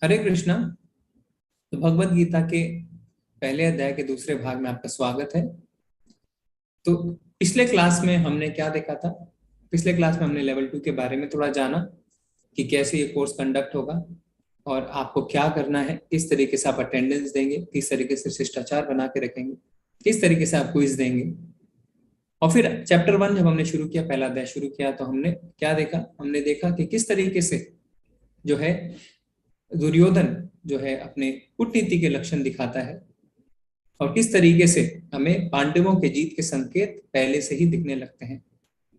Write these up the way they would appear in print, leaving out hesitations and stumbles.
हरे कृष्णा। तो भगवत गीता के पहले अध्याय के दूसरे भाग में आपका स्वागत है। तो पिछले क्लास में हमने क्या देखा था? पिछले क्लास में हमने लेवल 2 के बारे में थोड़ा जाना कि कैसे ये कोर्स कंडक्ट होगा और आपको क्या करना है, किस तरीके से आप अटेंडेंस देंगे, किस तरीके से शिष्टाचार बना के रखेंगे, किस तरीके से आप क्विज देंगे। और फिर चैप्टर 1 जब हमने शुरू किया, पहला अध्याय शुरू किया, तो हमने क्या देखा? हमने देखा कि किस तरीके से जो है दुर्योधन जो है अपने कूटनीति के लक्षण दिखाता है और किस तरीके से हमें पांडवों के जीत के संकेत पहले से ही दिखने लगते हैं।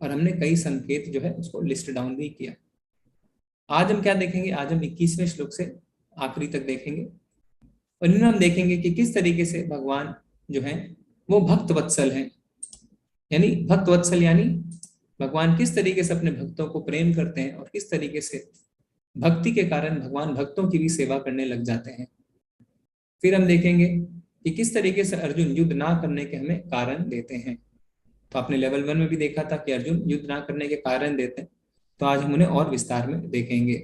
और हमने कई संकेत जो है उसको लिस्ट डाउन भी किया। आज हम क्या देखेंगे? आज हम 21वें श्लोक से आखिरी तक देखेंगे और इनमें हम देखेंगे कि किस तरीके से भगवान जो है वो भक्त वत्सल हैं। यानी भक्त वत्सल यानी भगवान किस तरीके से अपने भक्तों को प्रेम करते हैं और किस तरीके से भक्ति के कारण भगवान भक्तों की भी सेवा करने लग जाते हैं। फिर हम देखेंगे कि किस तरीके से अर्जुन युद्ध ना करने के हमें कारण देते हैं। तो आपने लेवल 1 में भी देखा था कि अर्जुन युद्ध ना करने के कारण देते हैं, तो आज हम उन्हें और विस्तार में देखेंगे।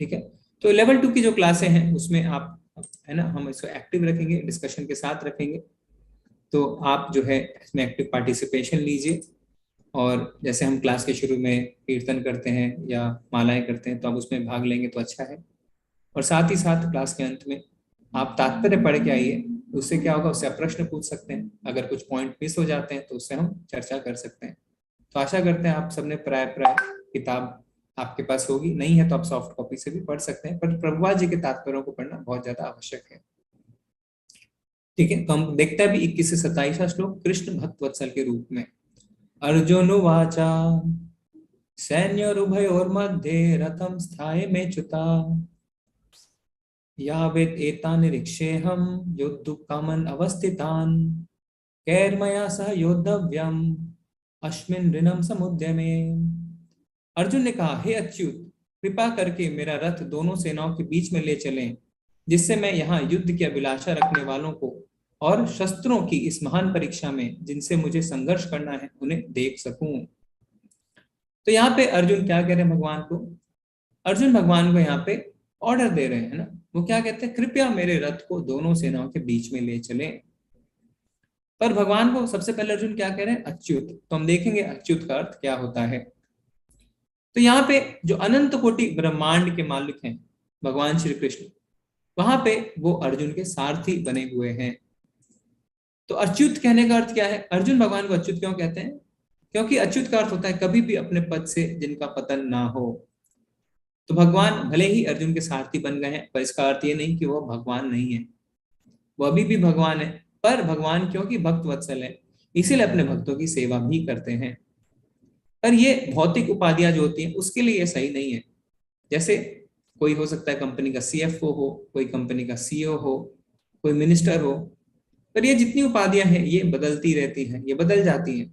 ठीक है, तो लेवल 2 की जो क्लासें हैं उसमें आप है ना, हम इसको एक्टिव रखेंगे, डिस्कशन के साथ रखेंगे। तो आप जो है इसमें एक्टिव पार्टिसिपेशन लीजिए और जैसे हम क्लास के शुरू में कीर्तन करते हैं या मालाएं करते हैं तो आप उसमें भाग लेंगे तो अच्छा है। और साथ ही साथ क्लास के अंत में आप तात्पर्य पढ़ के आइए, उससे क्या होगा, उससे आप प्रश्न पूछ सकते हैं। अगर कुछ पॉइंट मिस हो जाते हैं तो उससे हम चर्चा कर सकते हैं। तो आशा करते हैं आप सबने प्राय प्राय किताब आपके पास होगी, नहीं है तो आप सॉफ्ट कॉपी से भी पढ़ सकते हैं, पर प्रभुपाद जी के तात्पर्यों को पढ़ना बहुत ज्यादा आवश्यक है। ठीक है, तो हम देखते हैं अभी 21 से 27 श्लोक कृष्ण भक्त वत्सल के रूप में। अर्जुन वाचा सैन्योरुभयोर्मध्ये रथं स्थायमेच्युता यावेत् एतान् निरीक्षेऽहं योद्धुकामन् अवस्थितान् कैर्मया सह योद्धव्यम् अस्मिन् ऋणं समुद्यमे। अर्जुन ने कहा, हे अच्युत, कृपा करके मेरा रथ दोनों सेनाओं के बीच में ले चलें, जिससे मैं यहाँ युद्ध की अभिलाषा रखने वालों को और शस्त्रों की इस महान परीक्षा में जिनसे मुझे संघर्ष करना है उन्हें देख सकूं। तो यहाँ पे अर्जुन क्या कह रहे हैं भगवान को? अर्जुन भगवान को यहाँ पे ऑर्डर दे रहे हैं ना। वो क्या कहते हैं? कृपया मेरे रथ को दोनों सेनाओं के बीच में ले चलें। पर भगवान को सबसे पहले अर्जुन क्या कह रहे हैं? अच्युत। तो हम देखेंगे अच्युत का अर्थ क्या होता है। तो यहाँ पे जो अनंत कोटि ब्रह्मांड के मालिक हैं भगवान श्री कृष्ण, वहां पे वो अर्जुन के सारथी बने हुए हैं। तो अच्युत कहने का अर्थ क्या है? अर्जुन भगवान को अच्युत क्यों कहते हैं? क्योंकि अच्युत का अर्थ होता है कभी भी अपने पद से जिनका पतन ना हो। तो भगवान भले ही अर्जुन के सारथी बन गए हैं, पर इसका अर्थ ये नहीं कि वो भगवान नहीं है, वो अभी भी भगवान है। पर भगवान क्योंकि भक्त वत्सल है, इसीलिए अपने भक्तों की सेवा भी करते हैं। पर ये भौतिक उपाधियां जो होती हैं उसके लिए ये सही नहीं है। जैसे कोई हो सकता है कंपनी का सीएफओ हो, कोई कंपनी का सीईओ हो, कोई मिनिस्टर हो, पर ये जितनी उपाधियां हैं ये बदलती रहती हैं, ये बदल जाती हैं।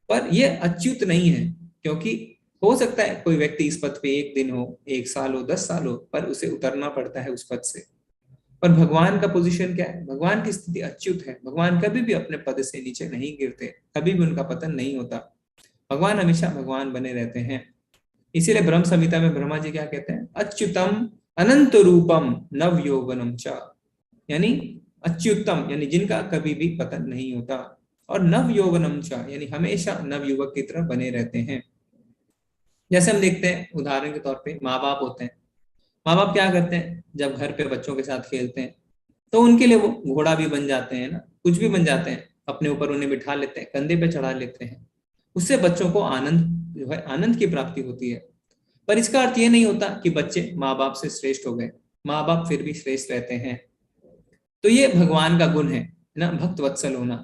पर ये अच्युत नहीं है, क्योंकि हो सकता है कोई व्यक्ति इस पद पे 1 दिन हो, 1 साल हो, 10 साल हो, पर उसे उतरना पड़ता है उस पद से। पर भगवान का पोजीशन क्या है? भगवान की स्थिति अच्युत है। भगवान कभी भी अपने पद से नीचे नहीं गिरते, कभी भी उनका पतन नहीं होता। भगवान हमेशा भगवान बने रहते हैं। इसीलिए ब्रह्म संहिता में ब्रह्मा जी क्या कहते हैं? अच्युतम अनंत रूपम नव यौवनम च। यानी अच्युतम यानी जिनका कभी भी पतन नहीं होता, और नव यौवनम च यानी हमेशा नव युवक की तरह बने रहते हैं। जैसे हम देखते हैं उदाहरण के तौर पे माँ बाप होते हैं। माँ बाप क्या करते हैं? जब घर पे बच्चों के साथ खेलते हैं तो उनके लिए वो घोड़ा भी बन जाते हैं ना, कुछ भी बन जाते हैं, अपने ऊपर उन्हें बिठा लेते हैं, कंधे पे चढ़ा लेते हैं। उससे बच्चों को आनंद जो है, आनंद की प्राप्ति होती है। पर इसका अर्थ ये नहीं होता कि बच्चे माँ बाप से श्रेष्ठ हो गए। माँ बाप फिर भी श्रेष्ठ रहते हैं। तो ये भगवान का गुण है ना, भक्त वत्सल होना।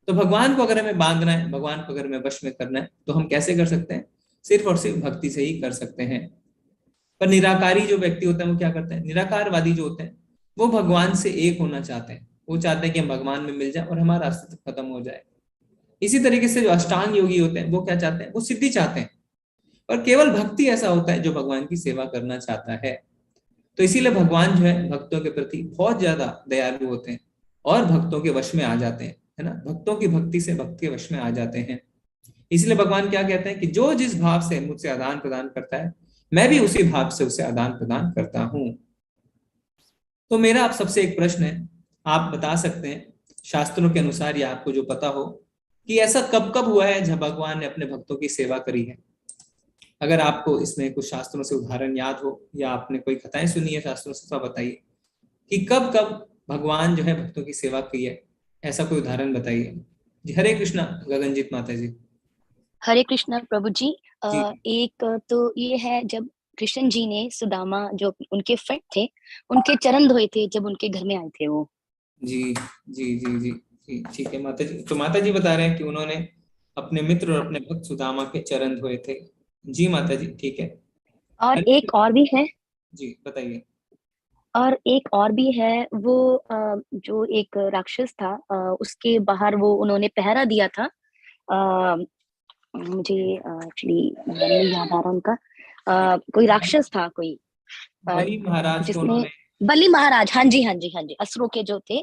तो भगवान को अगर हमें बांधना है, भगवान को अगर हमें वश में करना है, तो हम कैसे कर सकते हैं? सिर्फ और सिर्फ भक्ति से ही कर सकते हैं। पर निराकारी जो व्यक्ति होता है वो क्या करते हैं? निराकारवादी जो होते हैं वो भगवान से एक होना चाहते हैं। वो चाहते हैं कि हम भगवान में मिल जाए और हमारा अस्तित्व खत्म हो जाए। इसी तरीके से जो अष्टांग योगी होते हैं वो क्या चाहते हैं? वो सिद्धि चाहते हैं। और केवल भक्ति ऐसा होता है जो भगवान की सेवा करना चाहता है। तो इसीलिए भगवान जो है भक्तों के प्रति बहुत ज्यादा दयालु होते हैं और भक्तों के वश में आ जाते हैं, है ना। भक्तों की भक्ति से भक्त के वश में आ जाते हैं। इसलिए भगवान क्या कहते हैं कि जो जिस भाव से मुझसे आदान प्रदान करता है, मैं भी उसी भाव से उसे आदान प्रदान करता हूँ। तो मेरा आप सबसे एक प्रश्न है, आप बता सकते हैं शास्त्रों के अनुसार या आपको जो पता हो कि ऐसा कब कब हुआ है जब भगवान ने अपने भक्तों की सेवा करी है? अगर आपको इसमें कुछ शास्त्रों से उदाहरण याद हो या आपने कोई कथाएं सुनी है शास्त्रों से, तो बताइए कि कब कब भगवान जो है भक्तों की सेवा की है, ऐसा कोई उदाहरण बताइए। जी हरे कृष्णा गगनजीत माता जी। हरे कृष्णा प्रभु जी। जी एक तो ये है जब कृष्ण जी ने सुदामा जो उनके फ्रेंड थे, उनके चरण धोए थे जब उनके घर में आए थे वो। जी जी जी जी जी ठीक है माता जी। तो माता जी बता रहे हैं कि उन्होंने अपने मित्र और अपने भक्त सुदामा के चरण धोए थे। जी माता जी ठीक है। और एक और भी है। जी बताइए। और एक और भी है वो, जो एक राक्षस था, उसके बाहर वो उन्होंने पहरा दिया था। अ, मुझे एक्चुअली नहीं याद आ रहा उनका। कोई राक्षस था कोई, अ, बलि महाराज को जिसने, उन्होंने। बलि महाराज, हाँ जी हाँ जी हाँ जी, असुरों के जो थे,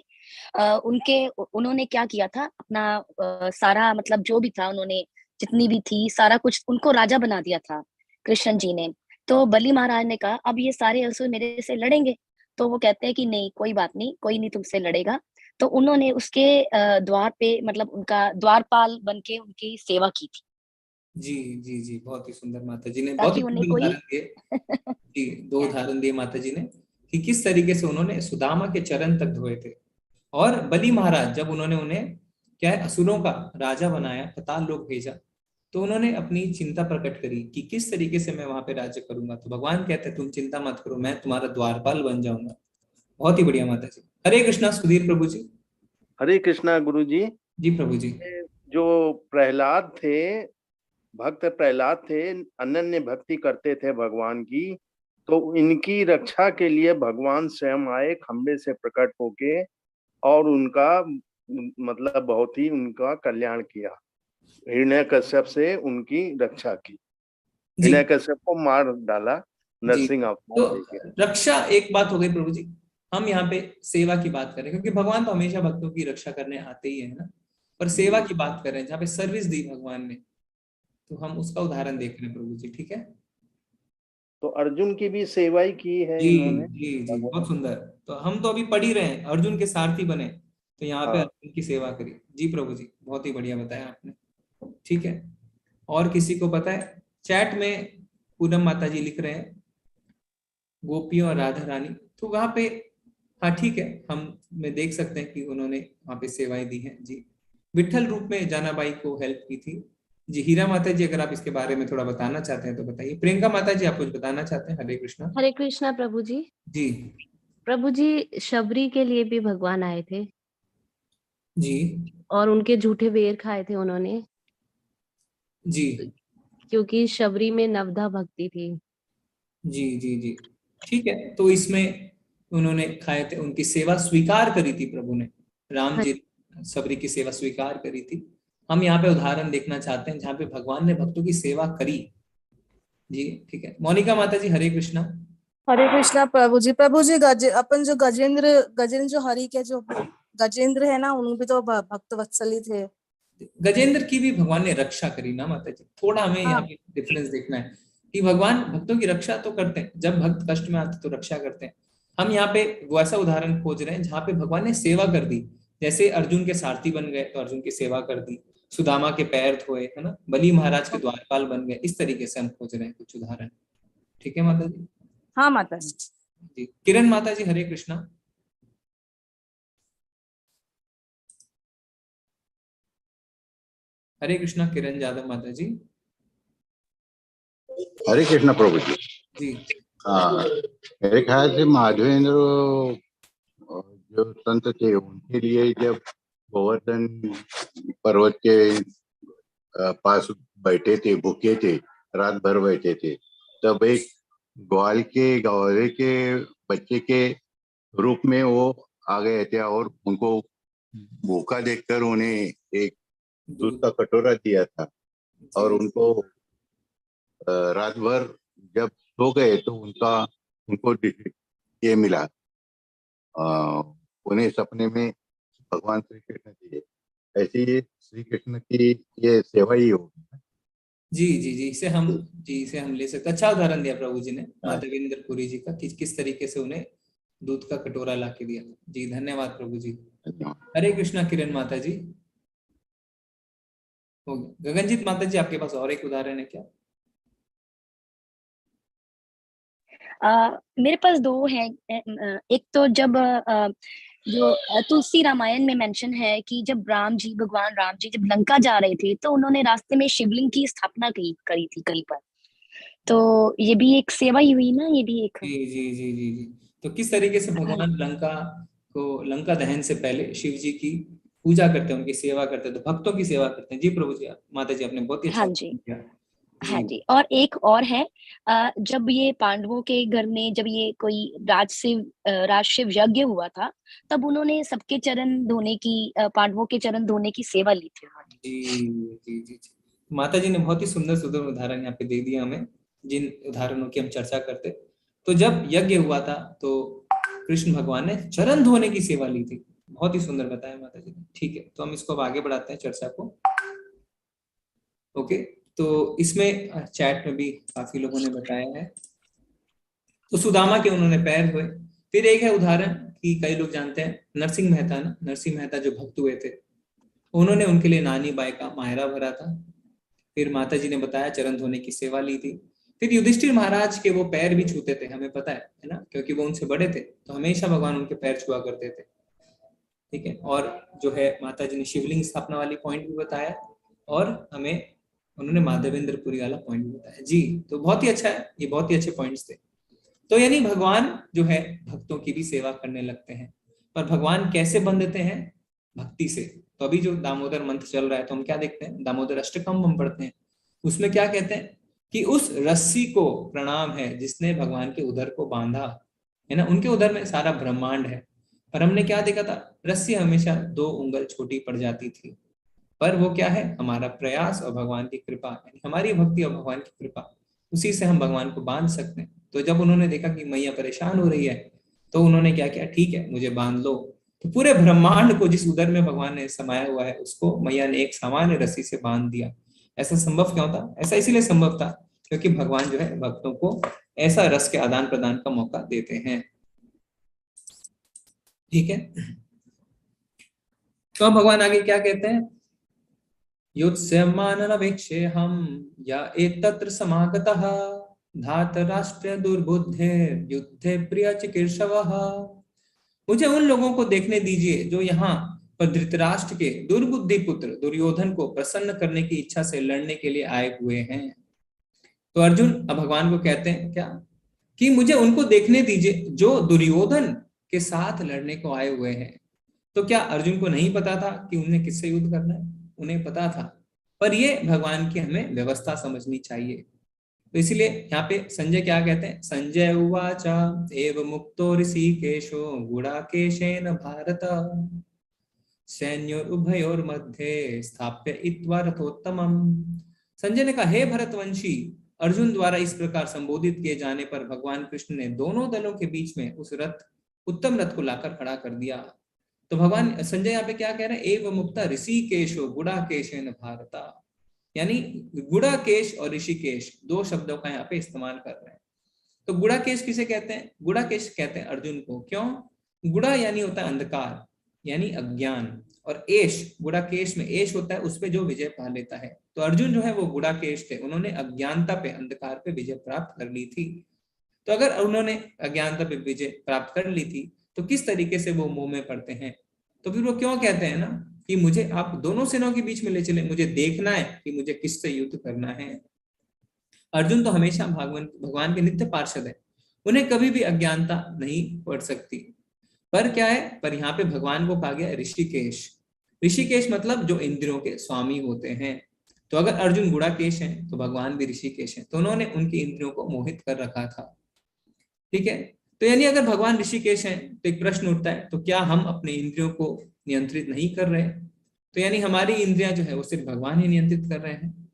उनके उन्होंने क्या किया था, अपना सारा मतलब जो भी था, उन्होंने जितनी भी थी सारा कुछ उनको राजा बना दिया था कृष्ण जी ने। तो बलि महाराज ने कहा अब ये सारे असुर मेरे से लड़ेंगे। तो वो कहते हैं कि नहीं, कोई बात नहीं, कोई नहीं तुमसे लड़ेगा। तो उन्होंने उसके द्वार पे, मतलब उनका द्वारपाल बन के उनकी सेवा की थी, जी जी जी बहुत ही सुंदर माता जी ने बहुत ही ताकि उन्हें सुंदर कोई उदाहरण दिए। जी दो उदाहरण दिए माता जी ने कि किस तरीके से उन्होंने सुदामा के चरण तक धोए थे। और बलि महाराज जब उन्होंने उन्हें क्या है असुरों का राजा बनाया, पाताल लोक भेजा, तो उन्होंने अपनी चिंता प्रकट करी कि किस तरीके से मैं वहां पे राज्य करूंगा। तो भगवान कहते हैं तुम चिंता मत करो, मैं तुम्हारा द्वारपाल बन जाऊंगा। बहुत ही बढ़िया माता जी। हरे कृष्णा सुधीर प्रभु जी। हरे कृष्णा गुरु जी। जी प्रभु जी। जो प्रहलाद थे, भक्त प्रहलाद थे, अनन्य भक्ति करते थे भगवान की। तो इनकी रक्षा के लिए भगवान स्वयं आए खंबे से प्रकट होके, और उनका मतलब बहुत ही उनका कल्याण किया। हिरण्यकश्यप से उनकी रक्षा की। जी हिरण्यकश्यप को मार डाला जी। नरसिंह तो अवतार लेके। रक्षा एक बात हो गई प्रभु जी। हम यहाँ पे सेवा की बात करें क्योंकि भगवान तो हमेशा भक्तों की रक्षा करने आते ही है ना। पर सेवा जी। की बात करें जहाँ पे सर्विस दी भगवान ने, तो हम उसका उदाहरण देख रहे हैं प्रभु जी, ठीक है। तो अर्जुन की भी सेवा ही की है जी इन्होंने जी जी बहुत भगवान। सुंदर। तो हम तो अभी पढ़ ही रहे हैं अर्जुन के सारथी बने, तो यहाँ पे हाँ। अर्जुन की सेवा करी। जी प्रभु जी बहुत ही बढ़िया बताया आपने। ठीक है। और किसी को पता है? चैट में पूनम माता जी लिख रहे हैं गोपियों और राधा रानी, तो वहां पे हाँ ठीक है, हम में देख सकते हैं कि उन्होंने वहां पे सेवाएं दी हैं। जी विठल रूप में जानाबाई को हेल्प की थी। जी हीरा माता जी अगर आप इसके बारे में थोड़ा बताना चाहते हैं तो बताइए। प्रियंका माता जी आप कुछ बताना चाहते हैं? हरे कृष्णा। हरे कृष्णा प्रभु जी। जी प्रभु जी, शबरी के लिए भी भगवान आए थे जी और उनके झूठे बेर खाए थे उन्होंने, जी क्योंकि शबरी में नवधा भक्ति थी। जी जी जी ठीक है। तो इसमें उन्होंने खाए थे, उनकी सेवा स्वीकार करी थी प्रभु ने। राम हाँ, जी सबरी की सेवा स्वीकार करी थी। हम यहाँ पे उदाहरण देखना चाहते हैं जहाँ पे भगवान ने भक्तों की सेवा करी। जी ठीक है। मोनिका माता जी हरे कृष्णा। हरे कृष्णा प्रभु जी। प्रभु जी, अपन जो गजेंद्र गजेंद्र जो हरि के जो गजेंद्र है ना, उन भी तो भक्त वत्सली थे। गजेंद्र की भी भगवान ने रक्षा करी ना माता जी। थोड़ा हमें यहाँ हाँ पे डिफरेंस देखना है कि भगवान भक्तों की रक्षा तो करते हैं, जब भक्त कष्ट में आते तो रक्षा करते हैं। हम यहाँ पे वो ऐसा उदाहरण खोज रहे हैं जहाँ पे भगवान ने सेवा कर दी। जैसे अर्जुन के सारथी बन गए तो अर्जुन की सेवा कर दी, सुदामा के पैर धोए है ना, बलि महाराज के द्वारपाल बन गए। इस तरीके से हम खोज रहे हैं कुछ उदाहरण। ठीक है माता जी। हाँ माता जी। जी किरण माता जी हरे कृष्णा। हरे कृष्णा किरण यादव माता जी। हरे कृष्ण प्रभु जी। जी हाँ, मेरे ख्याल से माधवेंद्र जो संत थे उनके लिए जब गोवर्धन पर्वत के पास बैठे थे, भूखे थे, रात भर बैठे थे, तब एक ग्वाले के बच्चे के रूप में वो आ गए थे और उनको भूखा देखकर उन्हें एक दूध दूध। का कटोरा दिया था। जी और उनको रात भर जब सो गए तो उनको ये मिला, उन्हें सपने में भगवान श्री कृष्ण दिए। ऐसी ये श्री कृष्ण की ये सेवा ही होगी। जी जी जी इसे हम ले सकते हैं। अच्छा उदाहरण दिया प्रभु जी ने हाँ, माधवेंद्र पुरी जी का कि किस तरीके से उन्हें दूध का कटोरा ला के दिया। जी धन्यवाद प्रभु जी। धन्यवाद। हरे कृष्णा किरण माता जी। हो गया। गगनजीत माता जी आपके पास और एक उदाहरण है क्या? मेरे पास दो हैं। एक तो जब जो तुलसी रामायण में मेंशन है कि जब भगवान राम जी जब लंका जा रहे थे तो उन्होंने रास्ते में शिवलिंग की स्थापना करी थी कहीं पर। तो ये भी एक सेवा ही हुई ना, ये भी एक। जी जी जी जी जी। तो किस तरीके से हाँ भगवान लंका दहन से पहले शिव जी की पूजा करते हैं, उनकी सेवा करते हैं, तो भक्तों की सेवा करते हैं। जी प्रभु जी, माता जी आपने बहुत ही अच्छा हाँ जी, किया। हाँ जी जी। और एक और है, जब ये पांडवों के घर में जब ये कोई राजशिव यज्ञ हुआ था, तब उन्होंने सबके चरण धोने की, पांडवों के चरण धोने की सेवा ली थी उन्होंने। जी जी जी जी। माता जी ने बहुत ही सुंदर सुंदर उदाहरण यहाँ पे दे दिया हमें, जिन उदाहरणों की हम चर्चा करते। तो जब यज्ञ हुआ था तो कृष्ण भगवान ने चरण धोने की सेवा ली थी। बहुत ही सुंदर बताया माता जी ने। ठीक है, तो हम इसको अब आगे बढ़ाते हैं चर्चा को। ओके, तो इसमें चैट में भी काफी लोगों ने बताया है। तो सुदामा के उन्होंने पैर धोए। फिर एक है उदाहरण कि कई लोग जानते हैं नरसिंह मेहता ना, नरसिंह मेहता जो भक्त हुए थे, उन्होंने उनके लिए नानी बाई का मायरा भरा था। फिर माता जी ने बताया चरण धोने की सेवा ली थी। फिर युधिष्ठिर महाराज के वो पैर भी छूते थे, हमें पता है ना, क्योंकि वो उनसे बड़े थे तो हमेशा भगवान उनके पैर छुआ करते थे। ठीक है, और जो है माता जी ने शिवलिंग स्थापना वाली पॉइंट भी बताया, और हमें उन्होंने माधवेंद्रपुरी वाला पॉइंट भी बताया। जी, तो बहुत ही अच्छा है, ये बहुत ही अच्छे पॉइंट्स थे। तो यानी भगवान जो है भक्तों की भी सेवा करने लगते हैं। पर भगवान कैसे बंधते हैं? भक्ति से। तो अभी जो दामोदर मंत्र चल रहा है तो हम क्या देखते हैं, दामोदर अष्टकम हम पढ़ते हैं, उसमें क्या कहते हैं कि उस रस्सी को प्रणाम है जिसने भगवान के उदर को बांधा है ना। उनके उदर में सारा ब्रह्मांड है, पर हमने क्या देखा था, रस्सी हमेशा 2 उंगल छोटी पड़ जाती थी। पर वो क्या है, हमारा प्रयास और भगवान की कृपा, यानी हमारी भक्ति और भगवान की कृपा, उसी से हम भगवान को बांध सकते हैं। तो जब उन्होंने देखा कि मैया परेशान हो रही है तो उन्होंने क्या किया, ठीक है मुझे बांध लो। तो पूरे ब्रह्मांड को जिस उदर में भगवान ने समाया हुआ है उसको मैया ने एक सामान्य रस्सी से बांध दिया। ऐसा संभव क्यों था? ऐसा इसीलिए संभव था क्योंकि भगवान जो है भक्तों को ऐसा रस के आदान प्रदान का मौका देते हैं। ठीक है, तो भगवान आगे क्या कहते हैं, युत्स्यमाननवेक्षेऽहं या एतत्र समागतः धातराष्ट्र दुर्बुद्धे युद्धे प्रिय चिकीर्षवः। मुझे उन लोगों को देखने दीजिए जो यहाँ पर धृतराष्ट्र के दुर्बुद्धि पुत्र दुर्योधन को प्रसन्न करने की इच्छा से लड़ने के लिए आए हुए हैं। तो अर्जुन अब भगवान को कहते हैं क्या, कि मुझे उनको देखने दीजिए जो दुर्योधन के साथ लड़ने को आए हुए हैं। तो क्या अर्जुन को नहीं पता था कि उन्हें किससे युद्ध करना है? उन्हें पता था, पर ये भगवान की हमें व्यवस्था समझनी चाहिए। तो इसीलिए यहाँ पे संजय क्या कहते हैं, संजय उवाच एव मुक्तो ऋषिकेशो गुडाकेशेन भारत सैन्योरुभयोर्मध्ये स्थाप्य इत्वा रथोत्तमम्। संजय ने कहा, हे भरतवंशी, अर्जुन द्वारा इस प्रकार संबोधित किए जाने पर भगवान कृष्ण ने दोनों दलों के बीच में उस उत्तम रथ को लाकर खड़ा कर दिया। तो भगवान संजय यहाँ पे क्या कह रहे हैं, एव मुक्ता ऋषिकेशो गुडाकेशेन भारत, यानी गुडाकेश और ऋषिकेश 2 शब्दों का यहाँ पे इस्तेमाल कर रहे हैं। तो गुडाकेश किसे कहते हैं? गुडाकेश कहते हैं अर्जुन को। क्यों? गुड़ा यानी होता है अंधकार, यानी अज्ञान, और एश, गुडाकेश में एश होता है उस पे जो विजय पा लेता है। तो अर्जुन जो है वो गुडाकेश थे, उन्होंने अज्ञानता पे, अंधकार पे विजय प्राप्त कर ली थी। तो अगर उन्होंने अज्ञानता पे विजय प्राप्त कर ली थी तो किस तरीके से वो मुंह में पड़ते हैं? तो फिर वो क्यों कहते हैं ना कि मुझे आप दोनों सेनाओं के बीच में ले चले, मुझे देखना है कि मुझे किससे युद्ध करना है। अर्जुन तो हमेशा भगवान के नित्य पार्षद है, उन्हें कभी भी अज्ञानता नहीं पड़ सकती। पर क्या है, पर यहाँ पे भगवान को कहा गया ऋषिकेश। ऋषिकेश मतलब जो इंद्रियों के स्वामी होते हैं। तो अगर अर्जुन गुणाकेश हैं तो भगवान भी ऋषिकेश हैं, तो उन्होंने उनकी इंद्रियों को मोहित कर रखा था। ठीक है, तो यानी अगर भगवान ऋषिकेश हैं तो एक प्रश्न उठता है, तो क्या हम अपने इंद्रियों को नियंत्रित नहीं कर रहे? तो यानी हमारी इंद्रियां जो है वो सिर्फ भगवान ही नियंत्रित कर रहे हैं।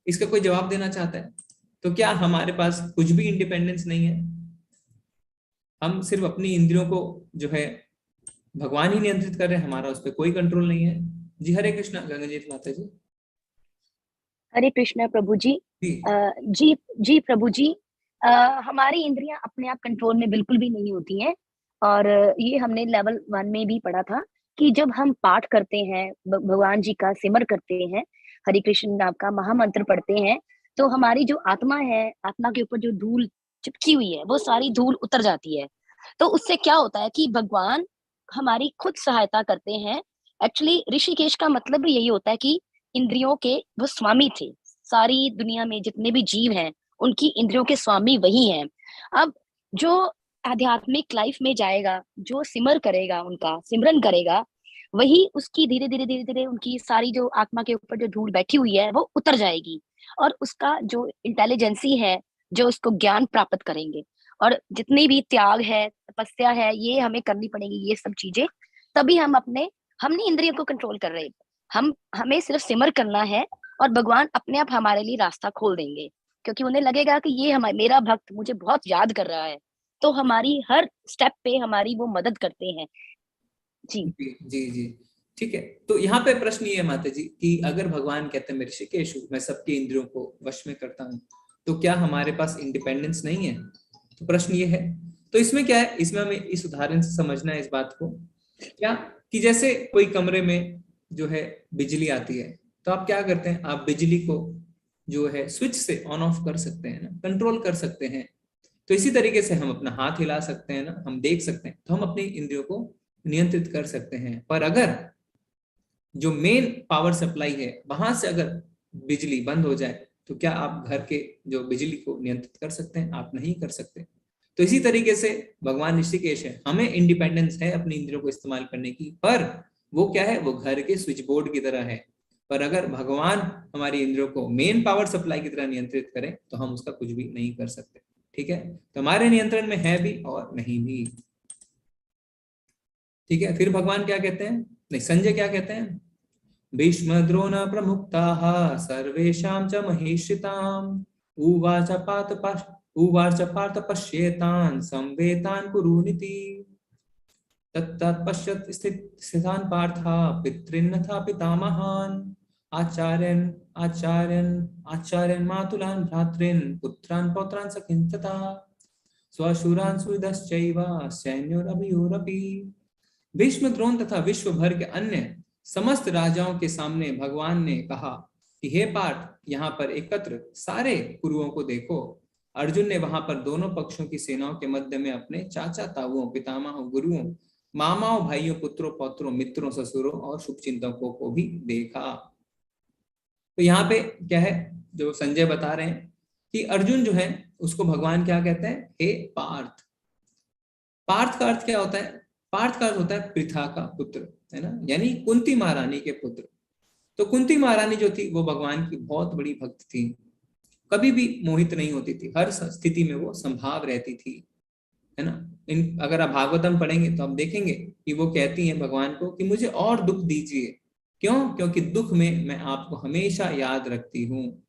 इसका कोई जवाब देना चाहता है? तो क्या हमारे पास कुछ भी इंडिपेंडेंस नहीं है? हम सिर्फ अपनी इंद्रियों को जो है भगवान ही नियंत्रित कर रहे हैं, हमारा उस पर कोई कंट्रोल नहीं है। जी हरे कृष्णा गंगाजीत माता जी। हरे कृष्ण प्रभु जी। जी जी प्रभु जी, हमारी इंद्रियां अपने आप कंट्रोल में बिल्कुल भी नहीं होती हैं। और ये हमने लेवल 1 में भी पढ़ा था कि जब हम पाठ करते हैं, भगवान जी का सिमर करते हैं, हरे कृष्ण नाम का महामंत्र पढ़ते हैं, तो हमारी जो आत्मा है, आत्मा के ऊपर जो धूल चिपकी हुई है, वो सारी धूल उतर जाती है। तो उससे क्या होता है कि भगवान हमारी खुद सहायता करते हैं। एक्चुअली ऋषिकेश का मतलब भी यही होता है कि इंद्रियों के वो स्वामी थे। सारी दुनिया में जितने भी जीव हैं, उनकी इंद्रियों के स्वामी वही हैं। अब जो आध्यात्मिक लाइफ में जाएगा, जो सिमर करेगा, उनका सिमरन करेगा, वही उसकी धीरे धीरे धीरे धीरे उनकी सारी जो आत्मा के ऊपर जो धूल बैठी हुई है वो उतर जाएगी, और उसका जो इंटेलिजेंसी है, जो उसको ज्ञान प्राप्त करेंगे। और जितनी भी त्याग है, तपस्या है, ये हमें करनी पड़ेगी, ये सब चीजें, तभी हम नहीं इंद्रियों को कंट्रोल कर रहे, हमें सिर्फ सिमर करना है, और भगवान अपने आप हमारे लिए रास्ता खोल देंगे, क्योंकि उन्हें लगेगा कि ये मेरा भक्त मुझे बहुत याद कर रहा है, तो हमारी हर स्टेप पे हमारी वो मदद करते हैं। जी जी जी, ठीक है। तो यहाँ पे प्रश्न ये है माता जी कि अगर भगवान कहते हैं मैं ऋषिकेश हूँ, मैं सबके इंद्रियों को वश में करता हूँ, तो क्या हमारे पास इंडिपेंडेंस नहीं है? तो प्रश्न ये है। तो इसमें क्या है, इसमें हमें इस उदाहरण से समझना है इस बात को, क्या कि जैसे कोई कमरे में जो है बिजली आती है, तो आप क्या करते हैं, आप बिजली को जो है स्विच से ऑन ऑफ कर सकते हैं ना, कंट्रोल कर सकते हैं। तो इसी तरीके से हम अपना हाथ हिला सकते हैं ना, हम देख सकते हैं, तो हम अपनी इंद्रियों को नियंत्रित कर सकते हैं। पर अगर जो मेन पावर सप्लाई है वहां से अगर बिजली बंद हो जाए, तो क्या आप घर के जो बिजली को नियंत्रित कर सकते हैं? आप नहीं कर सकते। तो इसी तरीके से भगवान ऋषिकेश है, हमें इंडिपेंडेंस है अपनी इंद्रियों को इस्तेमाल करने की, पर वो क्या है, वो घर के स्विच बोर्ड की तरह है। पर अगर भगवान हमारी इंद्रियों को मेन पावर सप्लाई की तरह नियंत्रित करें, तो हम उसका कुछ भी नहीं कर सकते। ठीक है, तो हमारे नियंत्रण में है भी और नहीं भी। ठीक है, फिर भगवान क्या कहते हैं, नहीं संजय क्या कहते हैं, भीष्म द्रोण प्रमुक्ताः सर्वेषां च महेश्रिताम् उवाच पार्थ पश्येतान् संवेतान् कुरुनिति तत्पश्यत् स्थितान् पार्थ पितॄन्नथा पितामहान् आचार्यन् मातुलान् भ्रातॄन् पुत्रान् पौत्रान् सखीन् तथा स्वशूरान् सुहृदश्चैव सैन्योरभियोरपि। भीष्म द्रोण तथा विश्व भर के अन्य समस्त राजाओं के सामने भगवान ने कहा कि हे पार्थ, यहाँ पर एकत्र सारे कुरुओं को देखो। अर्जुन ने वहां पर दोनों पक्षों की सेनाओं के मध्य में अपने चाचा ताऊओं, पितामहों, गुरुओं, मामाओं, भाइयों, पुत्रों, पौत्रों, मित्रों, ससुरों और शुभचिंतकों को भी देखा। तो यहाँ पे क्या है, जो संजय बता रहे हैं कि अर्जुन जो है उसको भगवान क्या कहते हैं, हे पार्थ। पार्थ का अर्थ क्या होता है, पार्थ का अर्थ होता है पृथा का पुत्र, है ना, यानी कुंती महारानी के पुत्र। तो कुंती महारानी जो थी वो भगवान की बहुत बड़ी भक्त थी, कभी भी मोहित नहीं होती थी, हर स्थिति में वो संभाव रहती थी, है ना। अगर आप भागवतम पढ़ेंगे तो आप देखेंगे कि वो कहती हैं भगवान को कि मुझे और दुख दीजिए। क्यों? क्योंकि दुख में मैं आपको हमेशा याद रखती हूँ,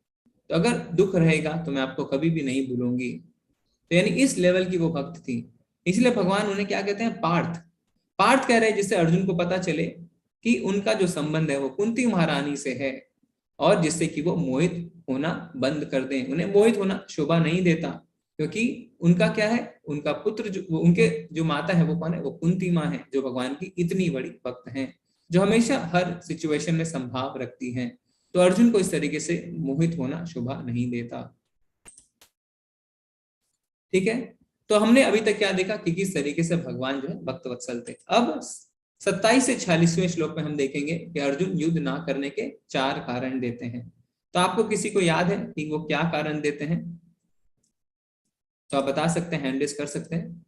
तो अगर दुख रहेगा तो मैं आपको कभी भी नहीं भूलूंगी। तो यानी इस लेवल की वो भक्त थी, इसलिए भगवान उन्हें क्या कहते हैं, पार्थ। पार्थ कह रहे हैं जिससे अर्जुन को पता चले कि उनका जो संबंध है वो कुंती महारानी से है, और जिससे कि वो मोहित होना बंद कर दें। उन्हें मोहित होना शोभा नहीं देता, क्योंकि उनका क्या है, उनका पुत्र जो उनके जो माता है वो कौन है, वो कुंती माँ है, जो भगवान की इतनी बड़ी भक्त हैं, जो हमेशा हर सिचुएशन में संभाव रखती हैं। तो अर्जुन को इस तरीके से मोहित होना शोभा नहीं देता। ठीक है, तो हमने अभी तक क्या देखा कि किस तरीके से भगवान जो है भक्त वत्सल थे। अब 27 से 46वें श्लोक में हम देखेंगे कि अर्जुन युद्ध ना करने के 4 कारण देते हैं। तो आपको किसी को याद है कि वो क्या कारण देते हैं? तो आप बता सकते हैं, हैंड रेज कर सकते हैं।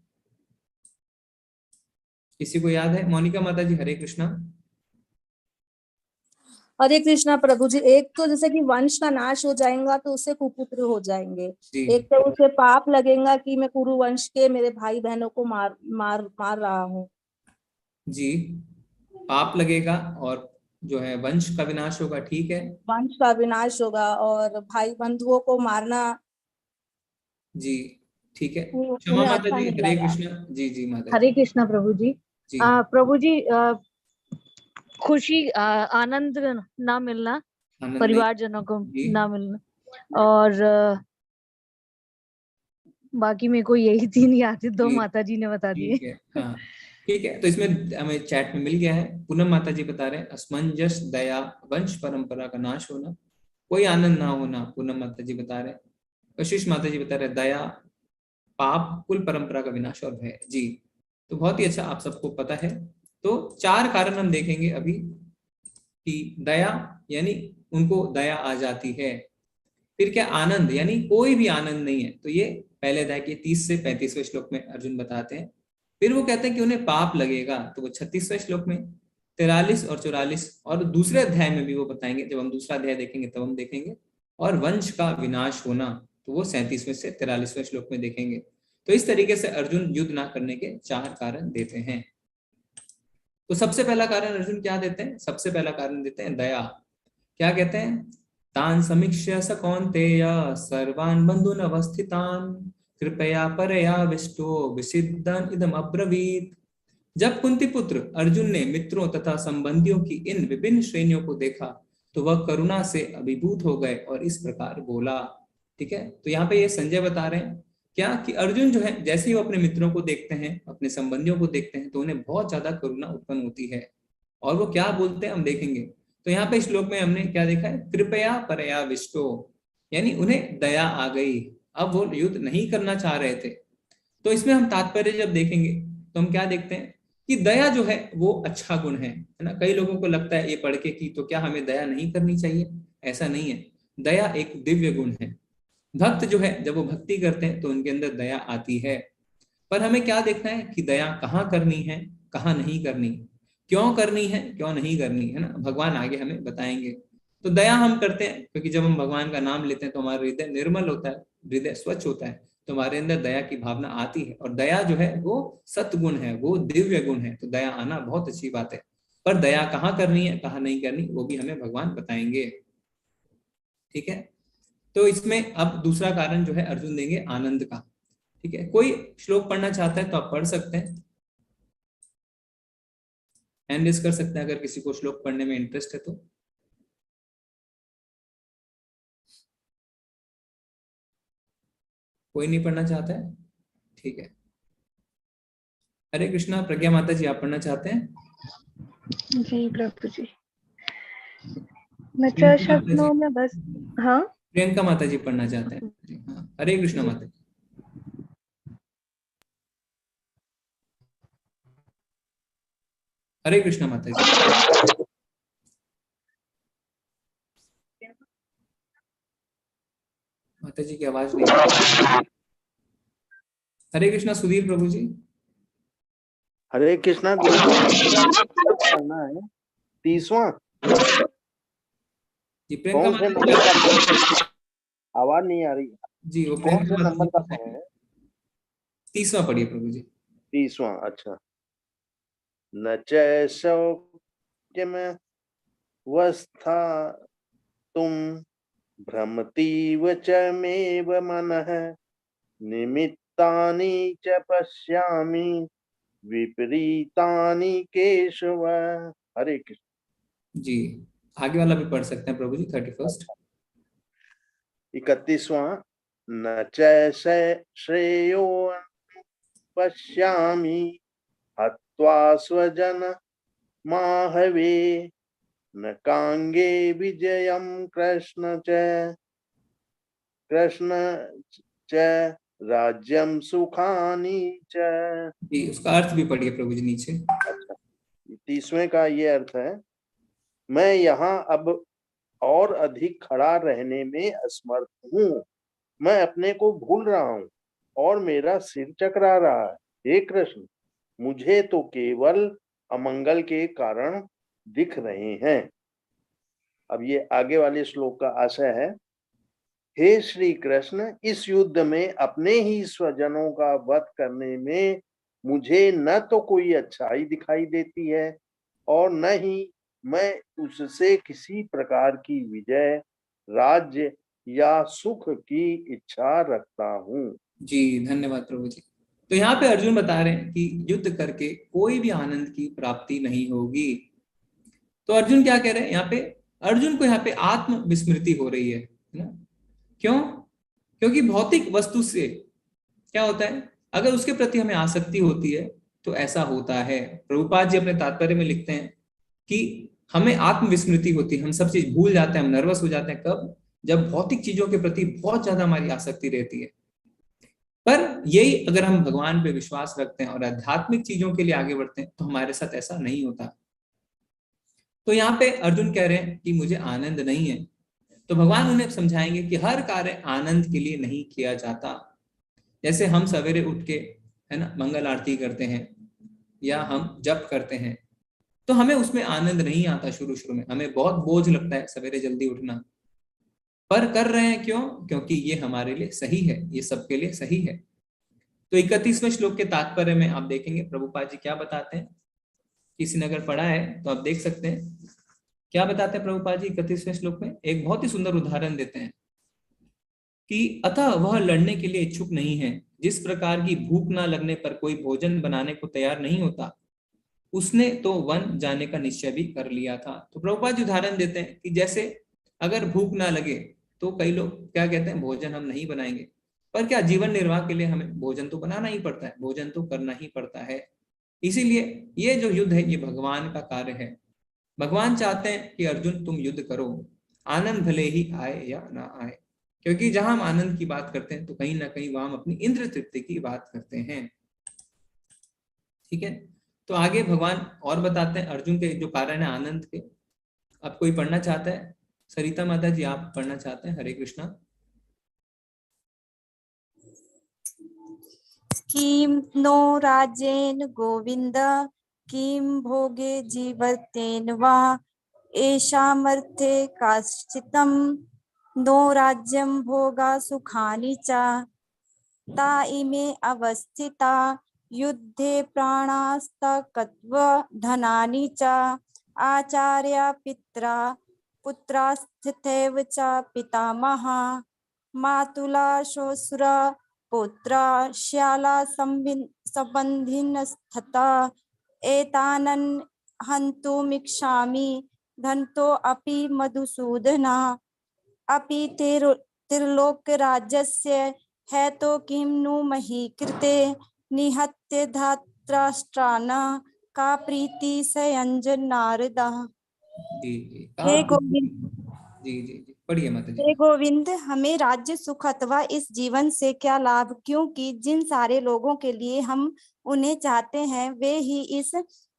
किसी को याद है? मोनिका माता जी, हरे कृष्णा। हरे कृष्णा प्रभु जी। एक तो जैसे कि वंश का नाश हो जाएगा तो उससे कुपुत्र हो जाएंगे। एक तो उसे पाप लगेगा कि मैं कुरु वंश के मेरे भाई बहनों को मार रहा हूँ जी, पाप लगेगा और जो है वंश का विनाश होगा। ठीक है, वंश का विनाश होगा और भाई बंधुओं को मारना। जी ठीक है, क्षमा उन्हें माता अच्छा जी, नहीं हरे लगा। कृष्णा। जी जी माता हरे जी। कृष्णा प्रभु जी। जी प्रभु जी, खुशी आनंद ना मिलना, आनंद नहीं। परिवारजनों को जी ना मिलना, और बाकी मेरे को यही 3 याद है, 2 ठीक- माता जी ने बता दिए। ठीक है, हाँ ठीक है। तो इसमें हमें चैट में मिल गया है। पूनम माता जी बता रहे हैं असमंजस, दया, वंश परंपरा का नाश होना, कोई आनंद ना होना। पूनम माता जी बता रहे हैं। कशिश माता जी बता रहे हैं दया, पाप, कुल परंपरा का विनाश और भय। जी, तो बहुत ही अच्छा, आप सबको पता है। तो 4 कारण हम देखेंगे अभी कि दया यानी उनको दया आ जाती है। फिर क्या आनंद, यानी कोई भी आनंद नहीं है। तो ये पहले अध्याय के 30 से 35वें श्लोक में अर्जुन बताते हैं। फिर वो कहते हैं कि उन्हें पाप लगेगा, तो वो 36वें श्लोक में, 43 और 44, और दूसरे अध्याय में भी वो बताएंगे। जब हम दूसरा अध्याय देखेंगे तब हम देखेंगे। और वंश का विनाश होना, तो वो 37वें से 43वें श्लोक में देखेंगे। तो इस तरीके से अर्जुन युद्ध ना करने के 4 कारण देते हैं। तो सबसे पहला कारण अर्जुन क्या देते हैं? सबसे पहला कारण देते हैं दया। क्या कहते हैं? तान समीक्ष्य स कौन्तेय सर्वान् बन्धून् अवस्थितान् कृपया परयाविष्टो विसिद्धन् इदम् अब्रवीत्। जब कुंती पुत्र अर्जुन ने मित्रों तथा संबंधियों की इन विभिन्न श्रेणियों को देखा तो वह करुणा से अभिभूत हो गए और इस प्रकार बोला। ठीक है, तो यहाँ पे ये संजय बता रहे हैं क्या कि अर्जुन जो है, जैसे ही वो अपने मित्रों को देखते हैं, अपने संबंधियों को देखते हैं, तो उन्हें बहुत ज्यादा करुणा उत्पन्न होती है। और वो क्या बोलते हैं हम देखेंगे। तो यहाँ पे श्लोक में हमने क्या देखा है? कृपया परयाविष्टो, यानी उन्हें दया आ गई। अब वो युद्ध नहीं करना चाह रहे थे। तो इसमें हम तात्पर्य जब देखेंगे तो हम क्या देखते हैं कि दया जो है वो अच्छा गुण है ना। कई लोगों को लगता है ये पढ़ के कि तो क्या हमें दया नहीं करनी चाहिए? ऐसा नहीं है। दया एक दिव्य गुण है। भक्त जो है जब वो भक्ति करते हैं तो उनके अंदर दया आती है। पर हमें क्या देखना है कि दया कहाँ करनी है, कहाँ नहीं करनी, क्यों करनी है, क्यों नहीं करनी है ना। भगवान आगे हमें बताएंगे। तो दया हम करते हैं क्योंकि जब हम भगवान का नाम लेते हैं तो हमारा हृदय निर्मल होता है, हृदय स्वच्छ होता है, तो हमारे अंदर दया की भावना आती है। और दया जो है वो सत्गुण है, वो दिव्य गुण है। तो दया आना बहुत अच्छी बात है। पर दया कहाँ करनी है, कहाँ नहीं करनी, वो भी हमें भगवान बताएंगे। ठीक है, तो इसमें अब दूसरा कारण जो है अर्जुन देंगे आनंद का। ठीक है, कोई श्लोक पढ़ना चाहता है तो आप पढ़ सकते हैं, हैंड रेज कर सकते हैं अगर किसी को श्लोक पढ़ने में इंटरेस्ट है तो। कोई नहीं पढ़ना चाहता है? ठीक है, हरे कृष्णा। प्रज्ञा माता जी, आप पढ़ना चाहते हैं? जी प्रभु जी, मैं चाह शब्दों में बस। हाँ, प्रियंका माता जी पढ़ना चाहते हैं जी। हाँ, हरे कृष्णा माता जी। हरे कृष्णा माता जी। माता जी की आवाज नहीं आ रही। हरे कृष्णा सुधीर प्रभु जी। हरे कृष्णा करना है 30वां जी। प्रियंका कौन से माता नंबर जी, का? आवाज नहीं आ रही जी वो कौन से प्रियंका नंबर माता का जी है? 30वां पढ़िए प्रभु जी। 30वां, अच्छा। न च शौक्यम वस्था तुम भ्रमतीव च मेव मनः निमित्तानि च पश्यामि विपरीतानि केशव। हरे कृष्ण। जी, आगे वाला भी पढ़ सकते हैं प्रभु जी, 31। 31वां। न च श्रेयो पश्यामि हत्वा स्वजन माहवे न कांगे विजयम कृष्ण च राज्यम सुखानि च। जी, उसका अर्थ भी पढ़िए प्रभु जी नीचे। अच्छा, 30वें का ये अर्थ है, मैं यहाँ अब और अधिक खड़ा रहने में असमर्थ हूँ। मैं अपने को भूल रहा हूँ और मेरा सिर चकरा रहा है। हे कृष्ण, मुझे तो केवल अमंगल के कारण दिख रहे हैं। अब ये आगे वाले श्लोक का आशय है, हे श्री कृष्ण, इस युद्ध में अपने ही स्वजनों का वध करने में मुझे न तो कोई अच्छाई दिखाई देती है और न ही मैं उससे किसी प्रकार की विजय, राज्य या सुख की इच्छा रखता हूँ। जी, धन्यवाद प्रभु जी। तो यहाँ पे अर्जुन बता रहे हैं कि युद्ध करके कोई भी आनंद की प्राप्ति नहीं होगी। तो अर्जुन क्या कह रहे हैं यहाँ पे? अर्जुन को यहाँ पे आत्म विस्मृति हो रही है ना। क्यों? क्योंकि भौतिक वस्तु से क्या होता है, अगर उसके प्रति हमें आसक्ति होती है तो ऐसा होता है। प्रभुपाद जी अपने तात्पर्य में लिखते हैं कि हमें आत्मविस्मृति होती है, हम सब चीज भूल जाते हैं, हम नर्वस हो जाते हैं। कब? जब भौतिक चीजों के प्रति बहुत ज्यादा हमारी आसक्ति रहती है। पर यही अगर हम भगवान पे विश्वास रखते हैं और आध्यात्मिक चीजों के लिए आगे बढ़ते हैं तो हमारे साथ ऐसा नहीं होता। तो यहाँ पे अर्जुन कह रहे हैं कि मुझे आनंद नहीं है, तो भगवान उन्हें समझाएंगे कि हर कार्य आनंद के लिए नहीं किया जाता। जैसे हम सवेरे उठ के, है ना, मंगल आरती करते हैं या हम जप करते हैं, तो हमें उसमें आनंद नहीं आता। शुरू शुरू में हमें बहुत बोझ लगता है सवेरे जल्दी उठना, पर कर रहे हैं क्यों? क्योंकि ये हमारे लिए सही है, ये सबके लिए सही है। तो 31वें श्लोक के तात्पर्य में आप देखेंगे प्रभुपाद जी क्या बताते हैं। किसी ने अगर पढ़ा है तो आप देख सकते हैं क्या बताते हैं प्रभुपाद जी 31वें श्लोक में। एक बहुत ही सुंदर उदाहरण देते हैं कि अतः वह लड़ने के लिए इच्छुक नहीं है, जिस प्रकार की भूख ना लगने पर कोई भोजन बनाने को तैयार नहीं होता, उसने तो वन जाने का निश्चय भी कर लिया था। तो प्रभुपाद जी उदाहरण देते हैं कि जैसे अगर भूख ना लगे तो कई लोग क्या कहते हैं, भोजन हम नहीं बनाएंगे। पर क्या जीवन निर्वाह के लिए हमें भोजन तो बनाना ही पड़ता है, भोजन तो करना ही पड़ता है। इसीलिए ये जो युद्ध है ये भगवान का कार्य है। भगवान चाहते हैं कि अर्जुन तुम युद्ध करो, आनंद भले ही आए या ना आए, क्योंकि जहां हम आनंद की बात करते हैं तो कहीं ना कहीं वहां हम अपनी इंद्र तृप्ति की बात करते हैं। ठीक है, तो आगे भगवान और बताते हैं अर्जुन के जो कारण है आनंद के। अब कोई पढ़ना चाहता है? सरिता माता जी आप पढ़ना चाहते हैं? हरे कृष्णा। किं नो राज्येन गोविंद किं भोगे जीवतेन वा एषामर्थे काश्चितं नो राज्यं भोगा सुखानि च ता इमे अवस्थिता युद्धे प्राणास्तकत्व धनानि च आचार्या पित्रा पुत्रास्थितैव च पितामहा मातुला श्वशुरा पुत्रा श्याला संबंधिनस्तथा एतानन् हन्तुमिच्छामि धन्तो अपि मधुसूदना अपि त्रिलोकराज्यस्य है तो किं नु मही कृते निहत्य धात्राष्ट्रान् का प्रीति संयंजन नारदा। हे गोविंद, जी पढ़िए माता जी। हे गोविंद, हमें राज्य सुख अथवा इस जीवन से क्या लाभ, क्योंकि जिन सारे लोगों के लिए हम उन्हें चाहते हैं वे ही इस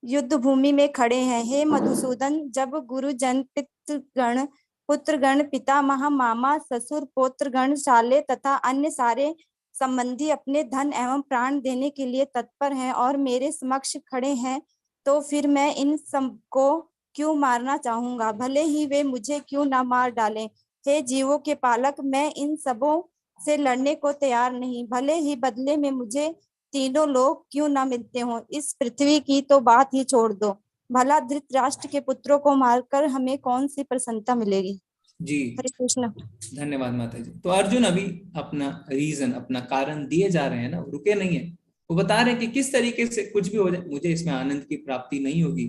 युद्ध भूमि में खड़े हैं। हे मधुसूदन, जब गुरुजन, पितृगण, पुत्रगण, पितामह, मामा, ससुर, पौत्रगण, शाले तथा अन्य सारे संबंधी अपने धन एवं प्राण देने के लिए तत्पर हैं और मेरे समक्ष खड़े हैं, तो फिर मैं इन सबको क्यों मारना चाहूंगा, भले ही वे मुझे क्यों ना मार डालें। हे जीवों के पालक, मैं इन सबों से लड़ने को तैयार नहीं, भले ही बदले में मुझे तीनों लोग क्यों ना मिलते हों। इस पृथ्वी की तो बात ही छोड़ दो, भला धृतराष्ट्र के पुत्रों को मारकर हमें कौन सी प्रसन्नता मिलेगी। जी हरे कृष्ण। धन्यवाद माता जी। तो अर्जुन अभी अपना रीजन, अपना कारण दिए जा रहे हैं ना, रुके नहीं है। वो बता रहे हैं कि किस तरीके से कुछ भी हो जाए मुझे इसमें आनंद की प्राप्ति नहीं होगी।